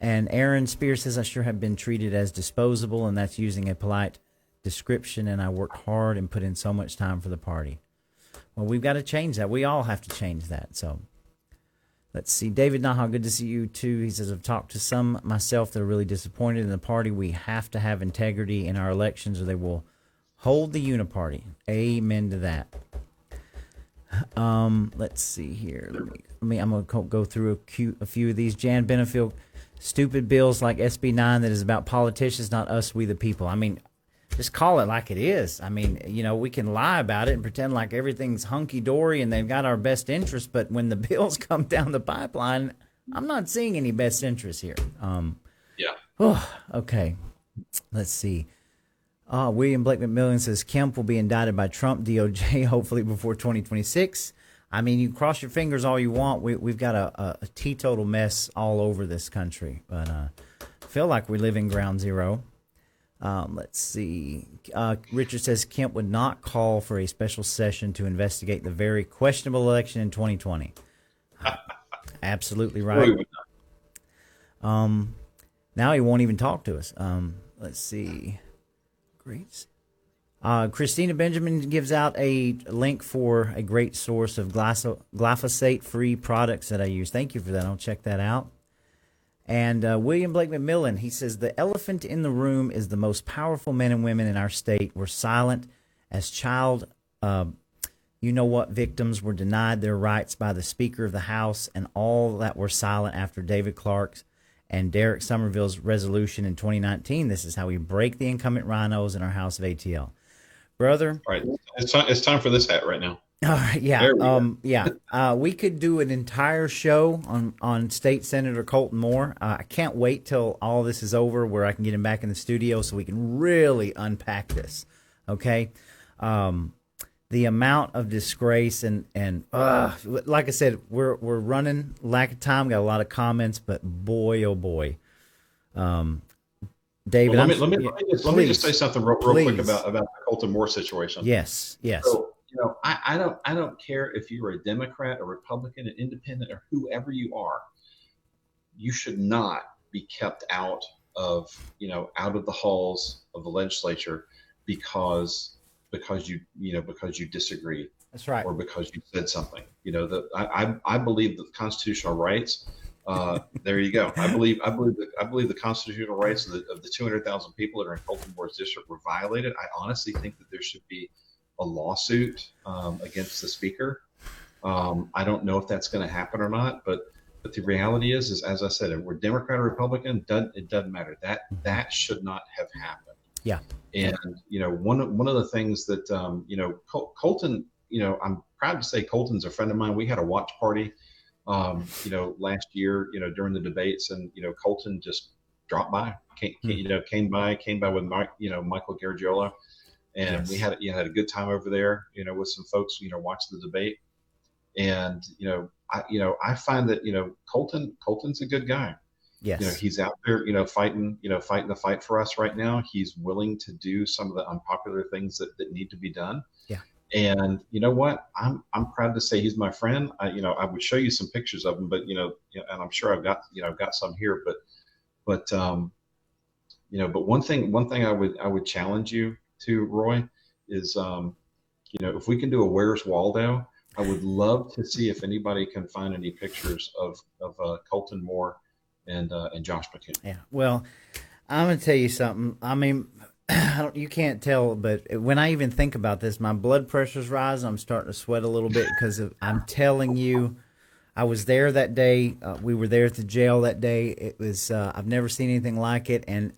And Aaron Spears says, I sure have been treated as disposable, and that's using a polite description, and I worked hard and put in so much time for the party. Well, we've got to change that. We all have to change that. So let's see. David Naha, good to see you too. He says, I've talked to some myself that are really disappointed in the party. We have to have integrity in our elections, or they will hold the uniparty. Amen to that. Let's see here. I'm going to go through a few of these. Jan Benefield, stupid bills like SB 9 that is about politicians, not us, we the people. I mean, just call it like it is. I mean, we can lie about it and pretend like everything's hunky-dory and they've got our best interest, but when the bills come down the pipeline, I'm not seeing any best interest here. Yeah. Oh, okay. Let's see. William Blake McMillan says Kemp will be indicted by Trump DOJ hopefully before 2026. I mean, you cross your fingers all you want. We've got a teetotal mess all over this country, but I feel like we live in ground zero. Let's see. Richard says Kemp would not call for a special session to investigate the very questionable election in 2020. Absolutely right. Now he won't even talk to us. Let's see. Great. Christina Benjamin gives out a link for a great source of glyphosate-free products that I use. Thank you for that. I'll check that out. And William Blake McMillan, he says, the elephant in the room is the most powerful men and women in our state were silent as child, victims were denied their rights by the Speaker of the House, and all that were silent after David Clark's and Derek Somerville's resolution in 2019. This is how we break the incumbent rhinos in our House of ATL. Brother. All right. It's time for this hat right now. All right, yeah. We could do an entire show on State Senator Colton Moore. I can't wait till all this is over where I can get him back in the studio so we can really unpack this. Okay. The amount of disgrace and like I said, we're running lack of time. Got a lot of comments, but boy, oh boy. David, well, let me just say something real quick about the Colton Moore situation. Yes. So, I don't care if you're a Democrat, a Republican, an independent, or whoever you are. You should not be kept out of the halls of the legislature because you disagree. That's right. Or because you said something. I believe that the constitutional rights. There you go. I believe the constitutional rights of the 200,000 people that are in Colton Moore's district were violated. I honestly think that there should be a lawsuit against the speaker. I don't know if that's going to happen or not, but the reality is as I said, if we're Democrat or Republican, it doesn't matter. That should not have happened. Yeah. And one of the things that Colton, I'm proud to say Colton's a friend of mine. We had a watch party last year, during the debates, and Colton just dropped by, came by with Michael Garagiola. And yes. we had a good time over there, with some folks, watching the debate. And, I find that, Colton's a good guy. Yes. He's out there, fighting the fight for us right now. He's willing to do some of the unpopular things that need to be done. Yeah. And you know what? I'm proud to say he's my friend. I would show you some pictures of him, but, and I'm sure I've got some here, but one thing I would challenge you to, Roy, is, if we can do a Where's Waldo, I would love to see if anybody can find any pictures of Colton Moore and Josh McCoon. Yeah. Well, I'm going to tell you something. I mean, you can't tell, but when I even think about this, my blood pressure's rising. I'm starting to sweat a little bit because I'm telling you, I was there that day. We were there at the jail that day. It was I've never seen anything like it, and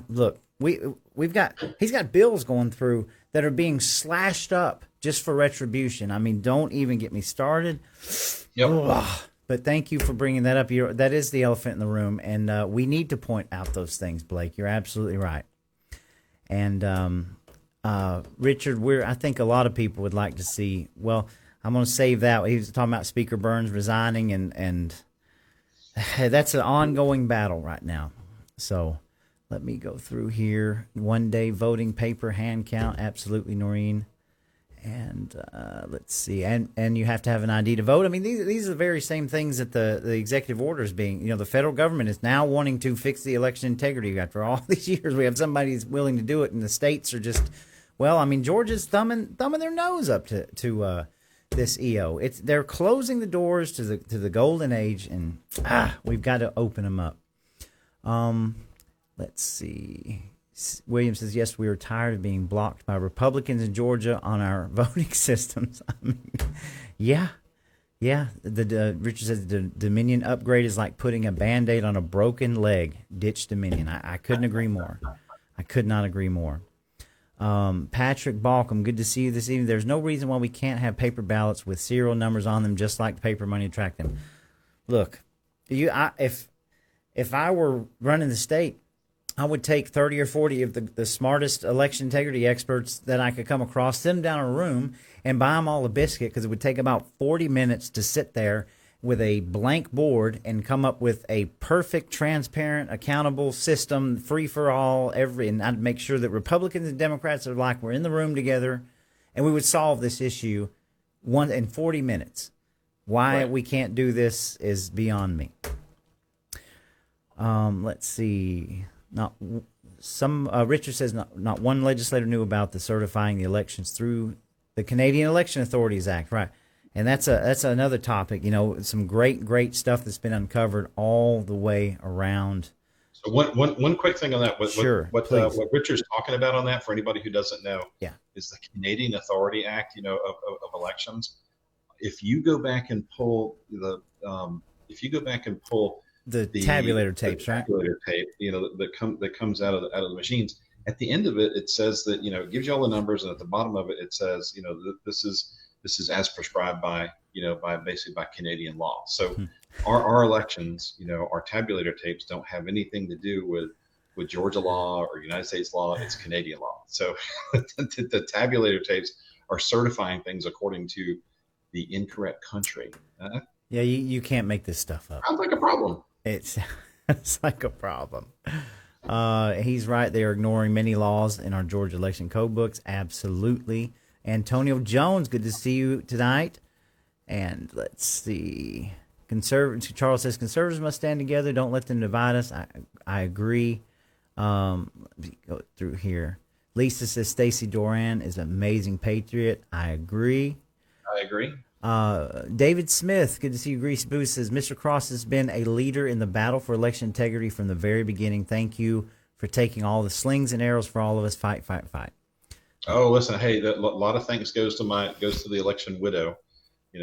look. He's got bills going through that are being slashed up just for retribution. I mean, don't even get me started. Yep. Ugh. But thank you for bringing that up. That is the elephant in the room, and we need to point out those things, Blake. You're absolutely right. And Richard, I think a lot of people would like to see. Well, I'm going to save that. He was talking about Speaker Burns resigning, and that's an ongoing battle right now. So let me go through here. 1 day voting paper hand count. Absolutely, Noreen. And let's see. And you have to have an ID to vote. I mean, these are the very same things that the executive order is being. The federal government is now wanting to fix the election integrity. After all these years, we have somebody who's willing to do it, and the states are just, well, I mean, Georgia's thumbing their nose up to this EO. They're closing the doors to the golden age, and we've got to open them up. Let's see. William says, yes, we are tired of being blocked by Republicans in Georgia on our voting systems. I mean, yeah. Richard says the Dominion upgrade is like putting a Band-Aid on a broken leg. Ditch Dominion. I couldn't agree more. I could not agree more. Patrick Balcom, good to see you this evening. There's no reason why we can't have paper ballots with serial numbers on them, just like paper money to track them. Look, if I were running the state, I would take 30 or 40 of the smartest election integrity experts that I could come across, sit them down in a room, and buy them all a biscuit, because it would take about 40 minutes to sit there with a blank board and come up with a perfect, transparent, accountable system, free for all, and I'd make sure that Republicans and Democrats were in the room together, and we would solve this issue in 40 minutes. Why we can't do this is beyond me. Let's see. Richard says not one legislator knew about the certifying the elections through the Canadian Election Authorities Act, right? And that's another topic. Some great stuff that's been uncovered all the way around. So one quick thing on that. What Richard's talking about on that, for anybody who doesn't know, is the Canadian Authority Act, of elections. If you go back and pull the tabulator tapes, right? Tabulator tape, that comes out of the machines. At the end of it, it says that it gives you all the numbers, and at the bottom of it, it says this is as prescribed by by Canadian law. So our elections, our tabulator tapes don't have anything to do with Georgia law or United States law. It's Canadian law. So the tabulator tapes are certifying things according to the incorrect country. Yeah, you can't make this stuff up. Sounds like a problem. It's like a problem. He's right. They are ignoring many laws in our Georgia election code books. Absolutely. Antonio Jones, good to see you tonight. And let's see. Charles says conservatives must stand together. Don't let them divide us. I agree. Let me go through here. Lisa says Stacey Doran is an amazing patriot. I agree. David Smith, good to see you. Grease Boost says Mr. Cross has been a leader in the battle for election integrity from the very beginning. Thank you for taking all the slings and arrows for all of us. Fight. Oh, listen, hey, a lot of thanks goes to the election widow.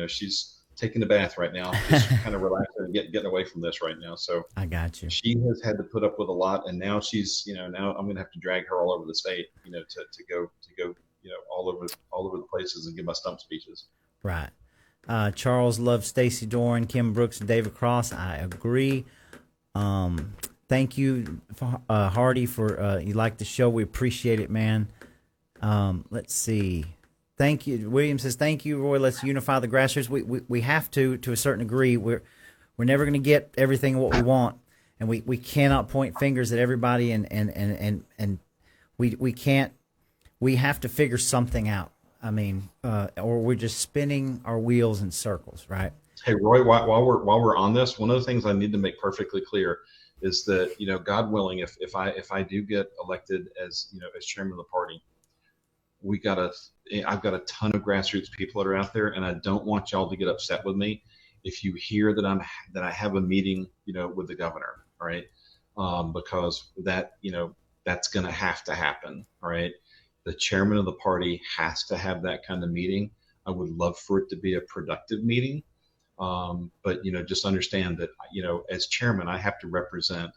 She's taking a bath right now, just kind of relaxing and getting away from this right now. So I got you. She has had to put up with a lot, and now she's, now I'm going to have to drag her all over the state, to go, all over the places and give my stump speeches. Right. Charles loves Stacey Doran, Kim Brooks, and David Cross. I agree. Thank you, Hardy, for you like the show. We appreciate it, man. Let's see. Thank you. William says, thank you, Roy. Let's unify the grassroots. We have to a certain degree. We're never going to get everything what we want, and we cannot point fingers at everybody, and we can't. We have to figure something out. I mean, or we're just spinning our wheels in circles, right? Hey, Roy, while we're on this, one of the things I need to make perfectly clear is that, God willing, if I do get elected as chairman of the party, I've got a ton of grassroots people that are out there, and I don't want y'all to get upset with me if you hear that I have a meeting, with the governor, all right? Because that's going to have to happen, all right? The chairman of the party has to have that kind of meeting. I would love for it to be a productive meeting, but just understand that as chairman, I have to represent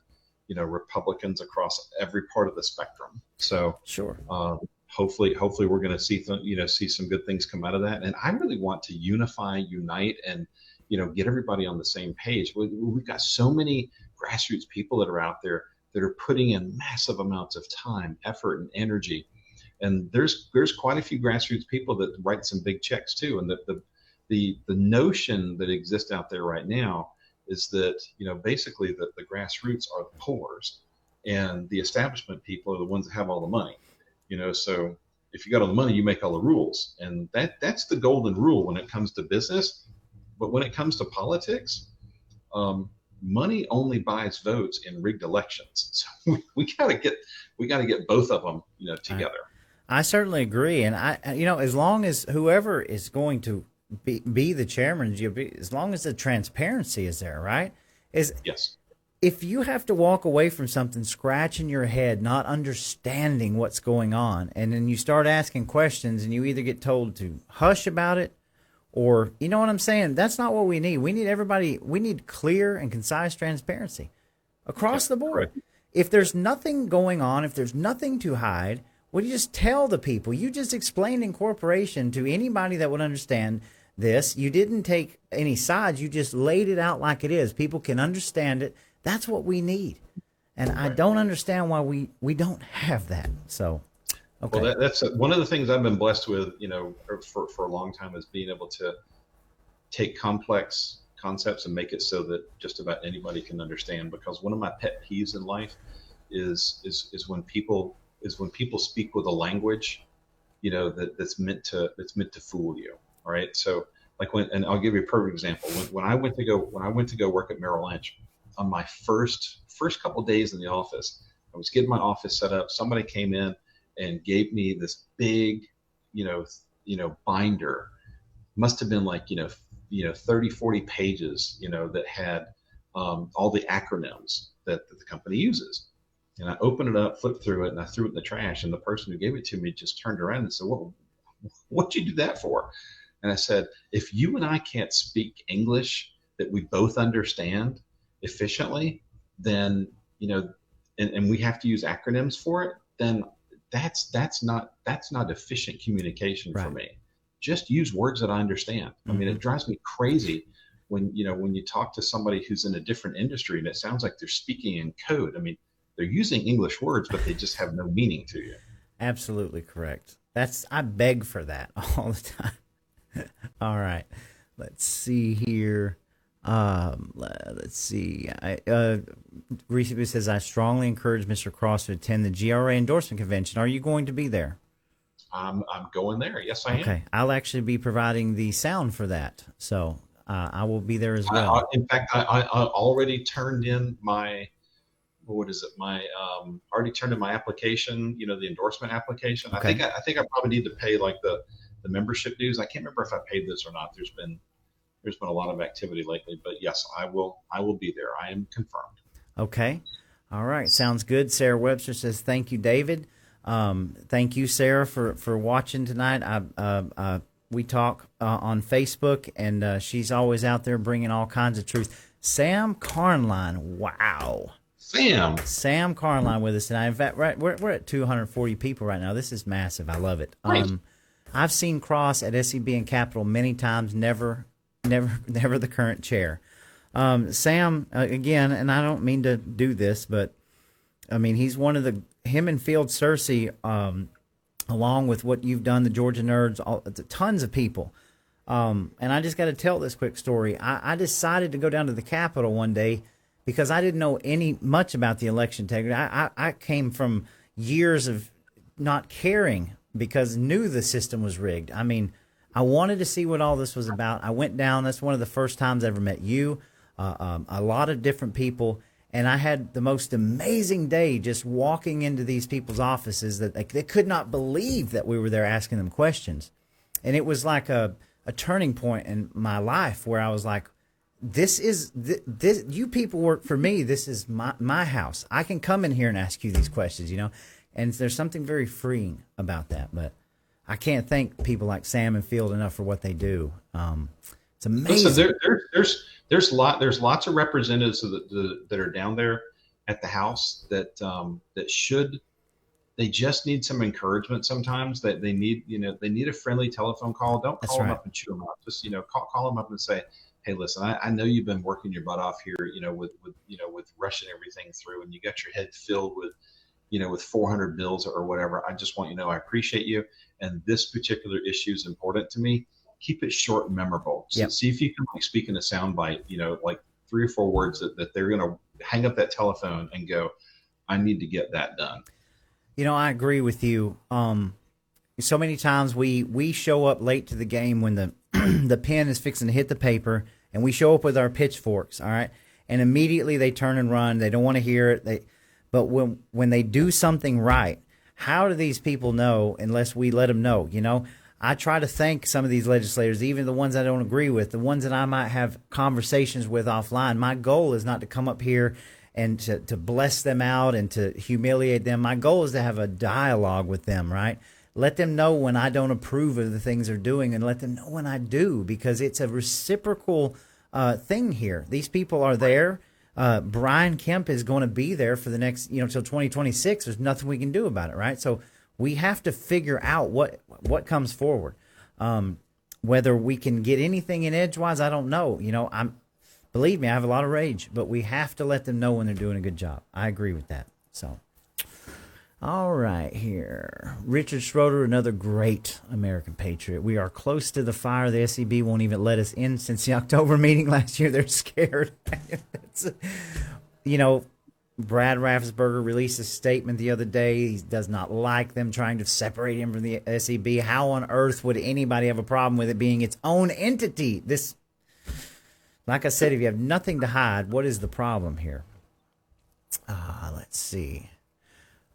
Republicans across every part of the spectrum. So Sure. Hopefully we're going to see some good things come out of that. And I really want to unite, and get everybody on the same page. We've got so many grassroots people that are out there that are putting in massive amounts of time, effort, and energy. And there's quite a few grassroots people that write some big checks too. And the notion that exists out there right now is that basically the grassroots are the pores, and the establishment people are the ones that have all the money. So if you got all the money, you make all the rules, and that's the golden rule when it comes to business. But when it comes to politics, money only buys votes in rigged elections. So we gotta get both of them together. I certainly agree, and as long as whoever is going to be the chairman, as long as the transparency is there, right? Yes. If you have to walk away from something, scratching your head, not understanding what's going on, and then you start asking questions, and you either get told to hush about it, or you know what I'm saying? That's not what we need. We need clear and concise transparency across the board. Correct. If there's nothing going on, if there's nothing to hide, well, you just tell the people. You just explained incorporation to anybody that would understand this. You didn't take any sides. You just laid it out like it is. People can understand it. That's what we need. And I don't understand why we don't have that. So, okay. Well, that's one of the things I've been blessed with, for a long time, is being able to take complex concepts and make it so that just about anybody can understand. Because one of my pet peeves in life is when people speak with a language, that's meant to fool you. All right. So and I'll give you a perfect example. When I went to go work at Merrill Lynch, on my first couple of days in the office, I was getting my office set up. Somebody came in and gave me this big, binder. Must have been 30, 40 pages, that had all the acronyms that the company uses. And I opened it up, flipped through it, and I threw it in the trash. And the person who gave it to me just turned around and said, "Well, what'd you do that for?" And I said, "If you and I can't speak English that we both understand efficiently, then and we have to use acronyms for it, then that's not efficient communication for me. Just use words that I understand." I mean, it drives me crazy when you talk to somebody who's in a different industry and it sounds like they're speaking in code. I mean, they're using English words, but they just have no meaning to you. Absolutely correct. I beg for that all the time. All right. Let's see here. Let's see. Recently says, "I strongly encourage Mr. Cross to attend the GRA endorsement convention." Are you going to be there? I'm going there. Yes, I am. Okay. I'll actually be providing the sound for that. So I will be there as well. In fact, I already turned in my, already turned in my application, the endorsement application. Okay. I think I probably need to pay the membership dues. I can't remember if I paid this or not. There's been a lot of activity lately, but yes, I will be there. I am confirmed. Okay. All right. Sounds good. Sarah Webster says, "Thank you, David." Thank you, Sarah, for watching tonight. We talk on Facebook, and she's always out there bringing all kinds of truth. Sam Carnline. Wow. Sam Carnline with us tonight. In fact, we're at 240 people right now. This is massive. I love it. I've seen Cross at SEB and Capitol many times, never the current chair. Sam, again, and I don't mean to do this, but I mean, he's one of him and Field Cersei, along with what you've done, the Georgia Nerds, tons of people. And I just got to tell this quick story. I decided to go down to the Capitol one day because I didn't know much about the election integrity. I came from years of not caring because knew the system was rigged. I mean, I wanted to see what all this was about. I went down. That's one of the first times I ever met you, a lot of different people. And I had the most amazing day just walking into these people's offices that they could not believe that we were there asking them questions. And it was like a turning point in my life where I was like, this you people work for me. This is my house. I can come in here and ask you these questions, and there's something very freeing about that. But I can't thank people like Sam and Field enough for what they do. It's amazing. Listen, there's lots of representatives that are down there at the House that they just need some encouragement sometimes. That they need a friendly telephone call. Don't call them up and chew them up. Just call them up and say, hey, listen, I know you've been working your butt off here, with rushing everything through, and you got your head filled with 400 bills or whatever. I just want you to know I appreciate you, and this particular issue is important to me. Keep it short and memorable. So see if you can speak in a soundbite, like 3 or 4 words that they're going to hang up that telephone and go, I need to get that done. I agree with you. So many times we show up late to the game when the the pen is fixing to hit the paper, and we show up with our pitchforks, all right? And immediately they turn and run. They don't want to hear it. But when they do something right, how do these people know unless we let them know, I try to thank some of these legislators, even the ones I don't agree with, the ones that I might have conversations with offline. My goal is not to come up here and to bless them out and to humiliate them. My goal is to have a dialogue with them, right? Let them know when I don't approve of the things they're doing, and let them know when I do, because it's a reciprocal thing here. These people are there. Brian Kemp is going to be there for the next, till 2026. There's nothing we can do about it, right? So we have to figure out what comes forward. Whether we can get anything in edgewise, I don't know. Believe me, I have a lot of rage, but we have to let them know when they're doing a good job. I agree with that. So, all right, here. Richard Schroeder, another great American patriot. We are close to the fire. The SEB won't even let us in since the October meeting last year. They're scared. Brad Raffensperger released a statement the other day. He does not like them trying to separate him from the SEB. How on earth would anybody have a problem with it being its own entity? Like I said, if you have nothing to hide, what is the problem here? Let's see.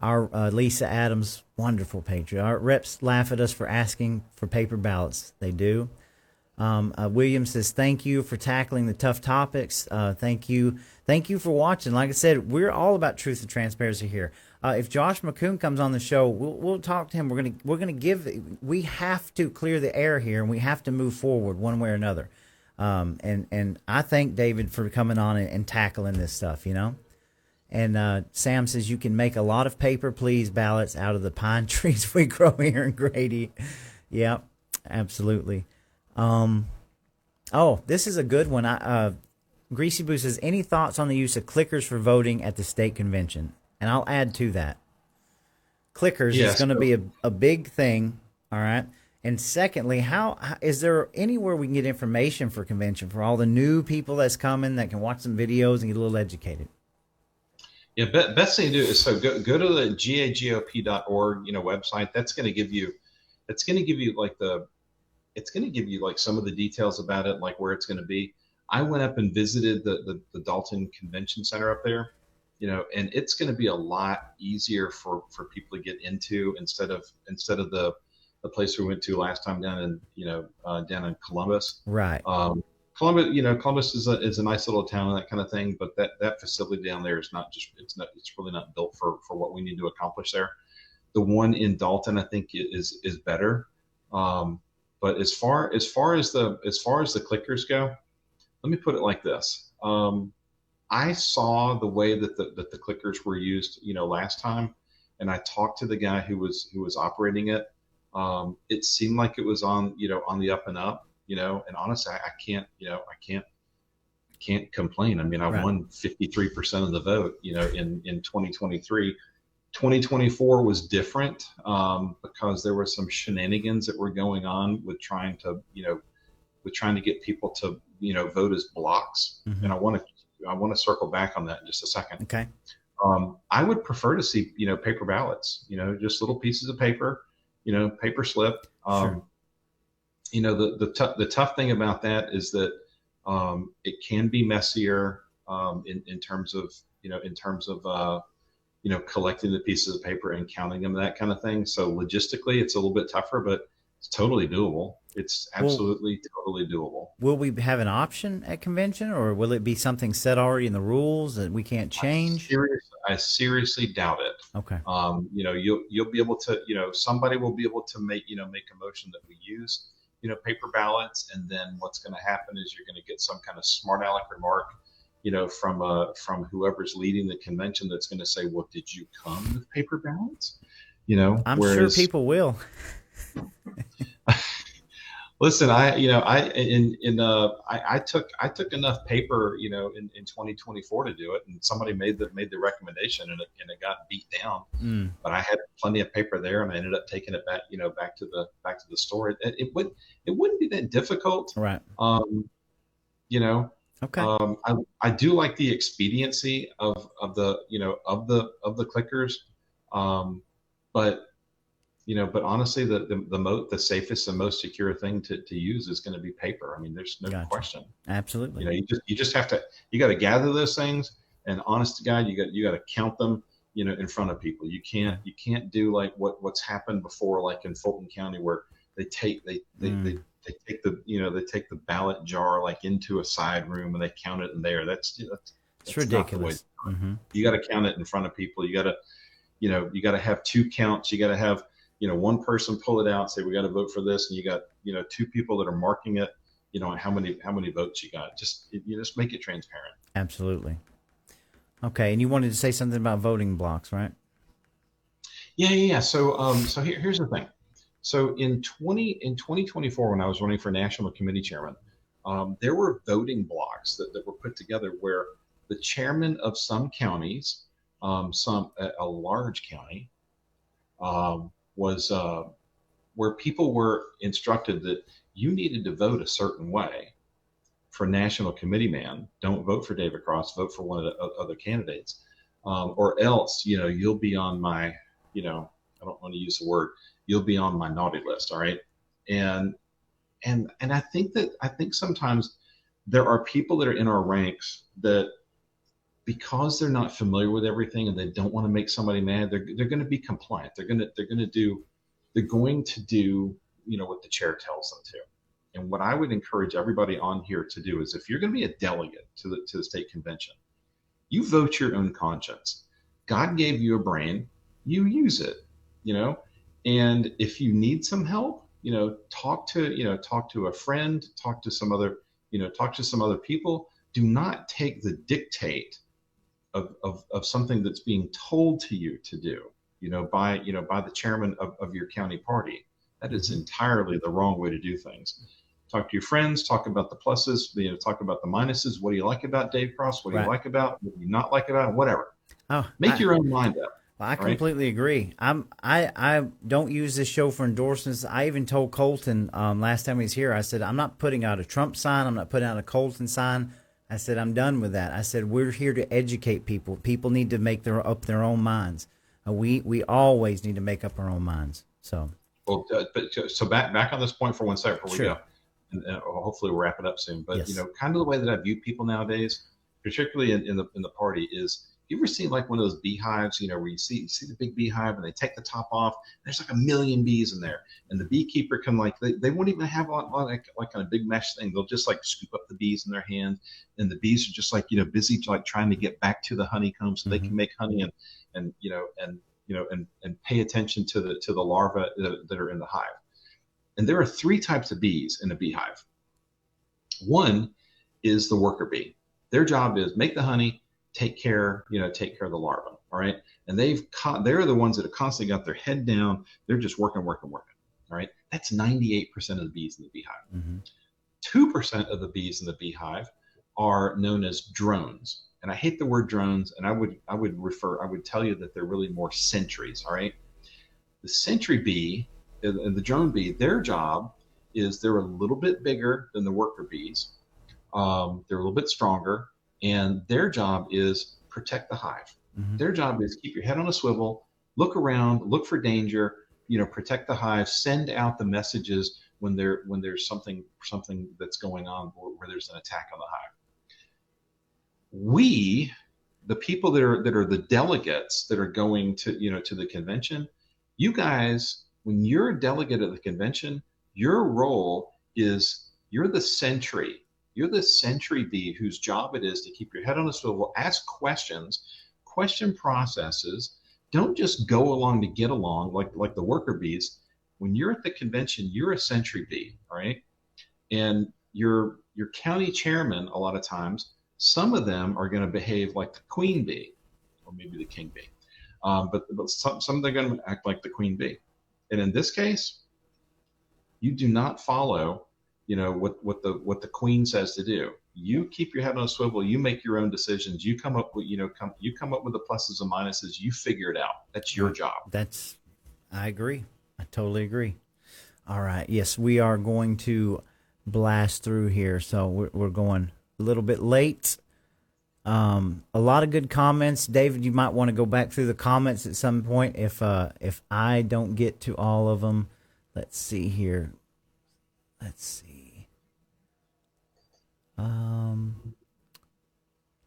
Our Lisa Adams, wonderful patriot. Our reps laugh at us for asking for paper ballots. They do. William says, thank you for tackling the tough topics. Thank you for watching. Like I said, we're all about truth and transparency here. If Josh McCoon comes on the show, we'll talk to him. We have to clear the air here, and we have to move forward one way or another. And I thank David for coming on and tackling this stuff, And Sam says, you can make a lot of paper please ballots out of the pine trees we grow here in Grady. Yep, absolutely. This is a good one. Greasy Boo says, any thoughts on the use of clickers for voting at the state convention? And I'll add to that. Clickers is going to be a big thing, all right? And secondly, how is there anywhere we can get information for convention for all the new people that's coming that can watch some videos and get a little educated? Yeah, best thing to do is go to the gagop.org, website. It's going to give you like some of the details about it, like where it's going to be. I went up and visited the Dalton Convention Center up there, and it's going to be a lot easier for people to get into instead of the place we went to last time down in Columbus. Right. Columbus is a nice little town and that kind of thing, but that facility down there is it's really not built for what we need to accomplish there. The one in Dalton, I think, is better. But as far as the clickers go, let me put it like this. I saw the way that the clickers were used, last time, and I talked to the guy who was operating it. It seemed like it was on the up and up. And honestly, I can't complain. I mean, I won 53% of the vote, in 2023. 2024 was different because there were some shenanigans that were going on with trying to get people to, vote as blocks. Mm-hmm. And I want to circle back on that in just a second. Okay. I would prefer to see, paper ballots, just little pieces of paper, paper slip. Sure. The tough thing about that is that it can be messier. in terms of, collecting the pieces of paper and counting them, that kind of thing. So logistically, it's a little bit tougher, but it's totally doable. It's absolutely totally doable. Will we have an option at convention, or will it be something set already in the rules that we can't change? I seriously doubt it. Okay. You'll be able to, somebody will be able to make a motion that we use, paper ballots. And then what's going to happen is you're going to get some kind of smart aleck remark, from whoever's leading the convention that's going to say, well, did you come with paper ballots? I'm sure people will. Listen, I took enough paper, in 2024 to do it, and somebody made the recommendation, and it got beat down. But I had plenty of paper there, and I ended up taking it back, back to the store. It wouldn't be that difficult, right? Okay. I do like the expediency of the clickers, but honestly, the safest and most secure thing to use is going to be paper. I mean, there's no question. Absolutely. You just have to, you got to gather those things, and honest to God, you got to count them, in front of people. You can't do like what's happened before, like in Fulton County, where they take the ballot jar like into a side room and they count it in there. That's ridiculous. You got to count it in front of people. You got to have two counts. You got to have, one person pull it out, say, we got to vote for this. And you got, two people that are marking it, and how many votes you got. Just make it transparent. Absolutely. Okay. And you wanted to say something about voting blocks, right? Yeah. So here's the thing. So in 2024, when I was running for national committee chairman, there were voting blocks that were put together where the chairman of some counties, a large county, was where people were instructed that you needed to vote a certain way for national committee man. Don't vote for David Cross, vote for one of the other candidates, or else, you'll be on my, I don't want to use the word, you'll be on my naughty list. All right. And I think sometimes there are people that are in our ranks that, because they're not familiar with everything and they don't want to make somebody mad, they're going to be compliant. They're going to do what the chair tells them to. And what I would encourage everybody on here to do is, if you're going to be a delegate to the state convention, you vote your own conscience. God gave you a brain, you use it, and if you need some help, talk to a friend, talk to some other people. Do not take the dictate of something that's being told to you to do, by the chairman of your county party. That is entirely the wrong way to do things. Talk to your friends, talk about the pluses, talk about the minuses. What do you like about Dave Cross? What do you like about, what do you not like about it? Whatever. Make your own mind up. Well, I completely agree. I don't use this show for endorsements. I even told Colton last time he was here, I said, I'm not putting out a Trump sign. I'm not putting out a Colton sign. I said, I'm done with that. I said, we're here to educate people. People need to make up their own minds. We always need to make up our own minds. So, so back on this point for 1 second before we go, and hopefully we'll wrap it up soon. But kind of the way that I view people nowadays, particularly in the party, is, you ever seen like one of those beehives, where you see the big beehive and they take the top off, there's like a million bees in there, and the beekeeper can they won't even have like on a big mesh thing. They'll just like scoop up the bees in their hand, and the bees are just like, busy like trying to get back to the honeycomb so they can make honey and pay attention to the larvae that are in the hive. And there are three types of bees in a beehive. One is the worker bee. Their job is make the honey, take care of the larva. All right. And they're the ones that have constantly got their head down. They're just working. All right. That's 98% of the bees in the beehive. 2% of the bees in the beehive are known as drones. And I hate the word drones. And I would tell you that they're really more sentries. All right. The sentry bee and the drone bee, their job is, they're a little bit bigger than the worker bees. They're a little bit stronger. And their job is protect the hive. Their job is keep your head on a swivel, look around, look for danger, protect the hive, send out the messages when there's something that's going on, where there's an attack on the hive. we, the people that are the delegates that are going to, to the convention, you guys, when you're a delegate at the convention, your role is you're the sentry. You're the sentry bee whose job it is to keep your head on a swivel, ask questions, question processes. Don't just go along to get along like the worker bees. When you're at the convention, you're a sentry bee, all right? And your county chairman, a lot of times, some of them are going to behave like the queen bee, or maybe the king bee. But some they're going to act like the queen bee. And in this case, you do not follow, what the queen says to do. You keep your head on a swivel. You make your own decisions. You come up with, come up with the pluses and minuses. You figure it out. That's your job. I agree. I totally agree. All right. Yes, we are going to blast through here. So we're going a little bit late. A lot of good comments. David, you might want to go back through the comments at some point if I don't get to all of them. Let's see here. Let's see.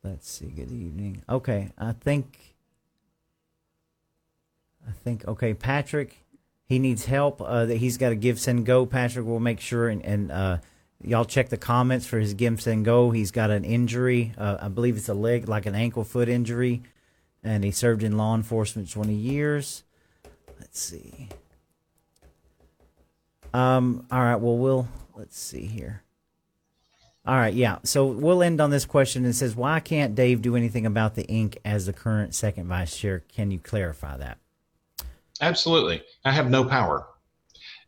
Let's see. Good evening. Okay, I think okay, Patrick, he needs help. That he's got a Give Send Go. Patrick will make sure and y'all check the comments for his Give Send Go. He's got an injury. I believe it's a leg, like an ankle foot injury, and he served in law enforcement 20 years. Let's see. All right. Well, let's see here. All right. Yeah. So we'll end on this question. It says, why can't Dave do anything about the ink as the current second vice chair? Can you clarify that? Absolutely. I have no power.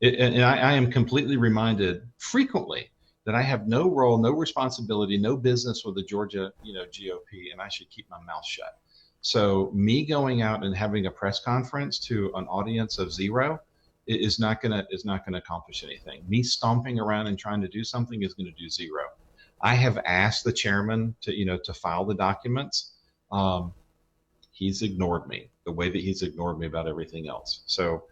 And I am completely reminded frequently that I have no role, no responsibility, no business with the Georgia, GOP, and I should keep my mouth shut. So me going out and having a press conference to an audience of 0 is not gonna accomplish anything. Me stomping around and trying to do something is going to do 0. I have asked the chairman to file the documents. He's ignored me the way that he's ignored me about everything else. So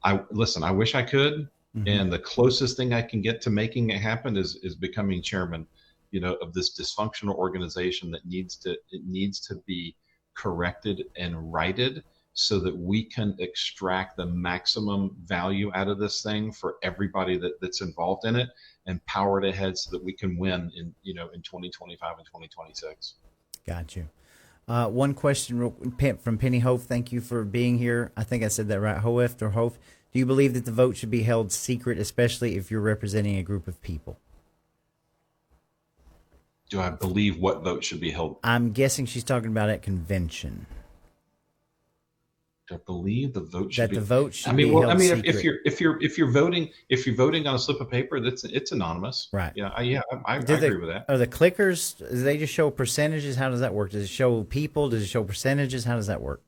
I wish I could. Mm-hmm. And the closest thing I can get to making it happen is becoming chairman, of this dysfunctional organization that needs to be corrected and righted so that we can extract the maximum value out of this thing for everybody that's involved in it and power it ahead so that we can win in 2025 and 2026. Got you. One question from Penny Hope. Thank you for being here. I think I said that right. Hoeft or Hof. Do you believe that the vote should be held secret, especially if you're representing a group of people? Do I believe what vote should be held? I'm guessing she's talking about at convention. I believe the vote should be held secret. if you're voting on a slip of paper, it's anonymous. Right. Yeah. I agree with that. Are the clickers? Do they just show percentages? How does that work? Does it show people? Does it show percentages? How does that work?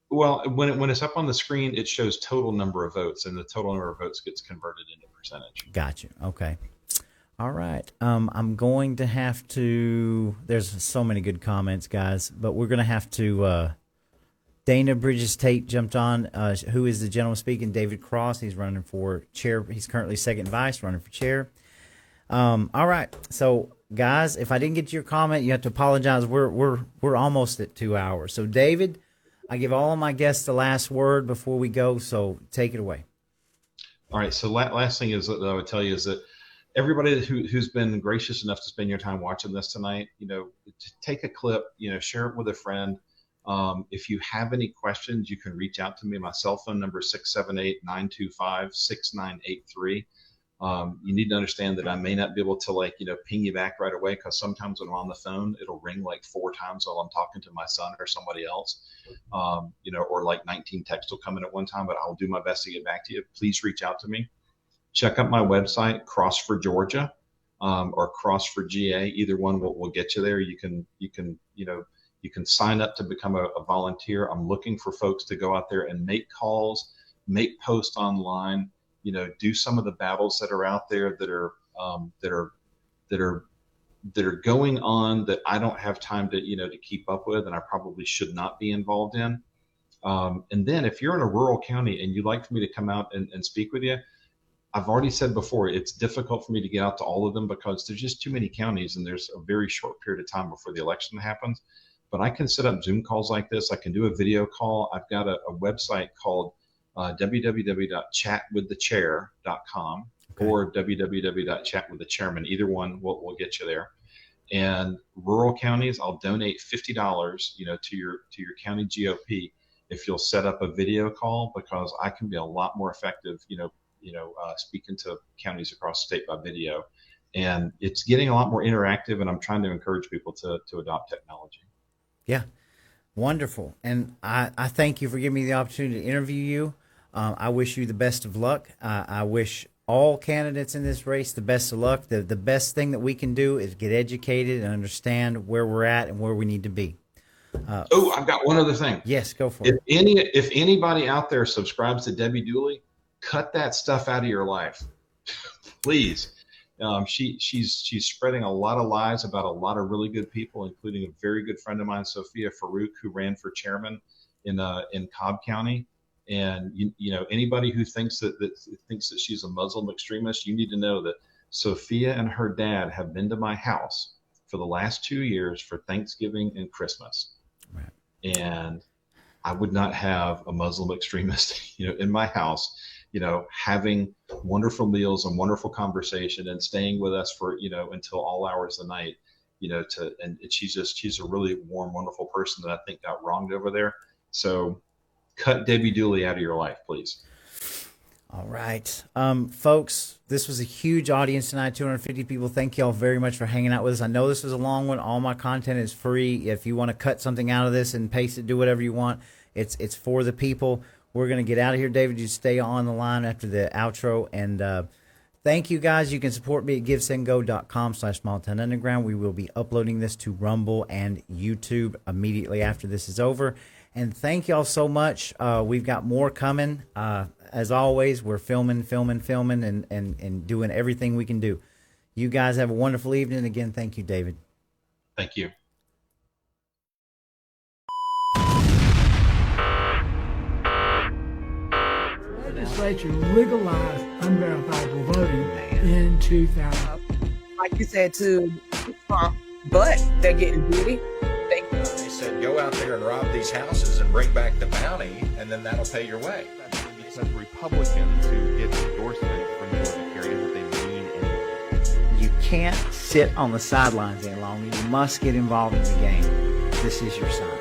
Well, when it's up on the screen, it shows total number of votes, and the total number of votes gets converted into percentage. Got you. Okay. All right. I'm going to have to. There's so many good comments, guys, but we're going to have to. Dana Bridges Tate jumped on. Who is the gentleman speaking? David Cross. He's running for chair. He's currently second vice, running for chair. All right. So, guys, if I didn't get to your comment, you have to apologize. We're almost at 2 hours. So, David, I give all of my guests the last word before we go. So, take it away. All right. So, last thing is that I would tell you is that everybody who's been gracious enough to spend your time watching this tonight, take a clip, share it with a friend. If you have any questions, you can reach out to me. My cell phone number is 678-925-6983. You need to understand that I may not be able to ping you back right away because sometimes when I'm on the phone, it'll ring 4 times while I'm talking to my son or somebody else, or 19 texts will come in at one time, but I'll do my best to get back to you. Please reach out to me. Check out my website, Cross for Georgia, or Cross for GA. Either one will get you there. You can sign up to become a volunteer. I'm looking for folks to go out there and make calls, make posts online, do some of the battles that are out there that are going on that I don't have time to keep up with, and I probably should not be involved in. And then if you're in a rural county and you'd like for me to come out and speak with you, I've already said before, it's difficult for me to get out to all of them because there's just too many counties and there's a very short period of time before the election happens. But I can set up Zoom calls like this. I can do a video call. I've got a website called www.chatwiththechair.com or www.chatwiththechairman. Either one will get you there. And rural counties, I'll donate $50, to your county GOP if you'll set up a video call, because I can be a lot more effective, speaking to counties across the state by video. And it's getting a lot more interactive, and I'm trying to encourage people to adopt technology. Yeah, wonderful. And I thank you for giving me the opportunity to interview you. I wish you the best of luck. I wish all candidates in this race the best of luck. The best thing that we can do is get educated and understand where we're at and where we need to be. I've got one other thing. Yes, go for it. If anybody out there subscribes to Debbie Dooley, cut that stuff out of your life, please. She's spreading a lot of lies about a lot of really good people, including a very good friend of mine, Sophia Farouk, who ran for chairman in Cobb County. And anybody who thinks that she's a Muslim extremist, you need to know that Sophia and her dad have been to my house for the last 2 years for Thanksgiving and Christmas. Right. And I would not have a Muslim extremist, in my house, having wonderful meals and wonderful conversation and staying with us for, until all hours of the night, and she's a really warm, wonderful person that I think got wronged over there. So cut Debbie Dooley out of your life, please. All right. Folks, this was a huge audience tonight, 250 people. Thank you all very much for hanging out with us. I know this was a long one. All my content is free. If you want to cut something out of this and paste it, do whatever you want. It's for the people. We're going to get out of here. David, you stay on the line after the outro. And thank you, guys. You can support me at givesendgo.com/smalltown underground. We will be uploading this to Rumble and YouTube immediately after this is over. And thank y'all so much. We've got more coming. As always, we're filming, and doing everything we can do. You guys have a wonderful evening. Again, thank you, David. Thank you. Legislature legalized unverifiable voting in 2000. Like you said to Trump, but they're getting beauty. They said, go out there and rob these houses and bring back the bounty, and then that'll pay your way. Because Republicans who get endorsement from the Libertarians that they mean anything. You can't sit on the sidelines any longer. You must get involved in the game. This is your sign.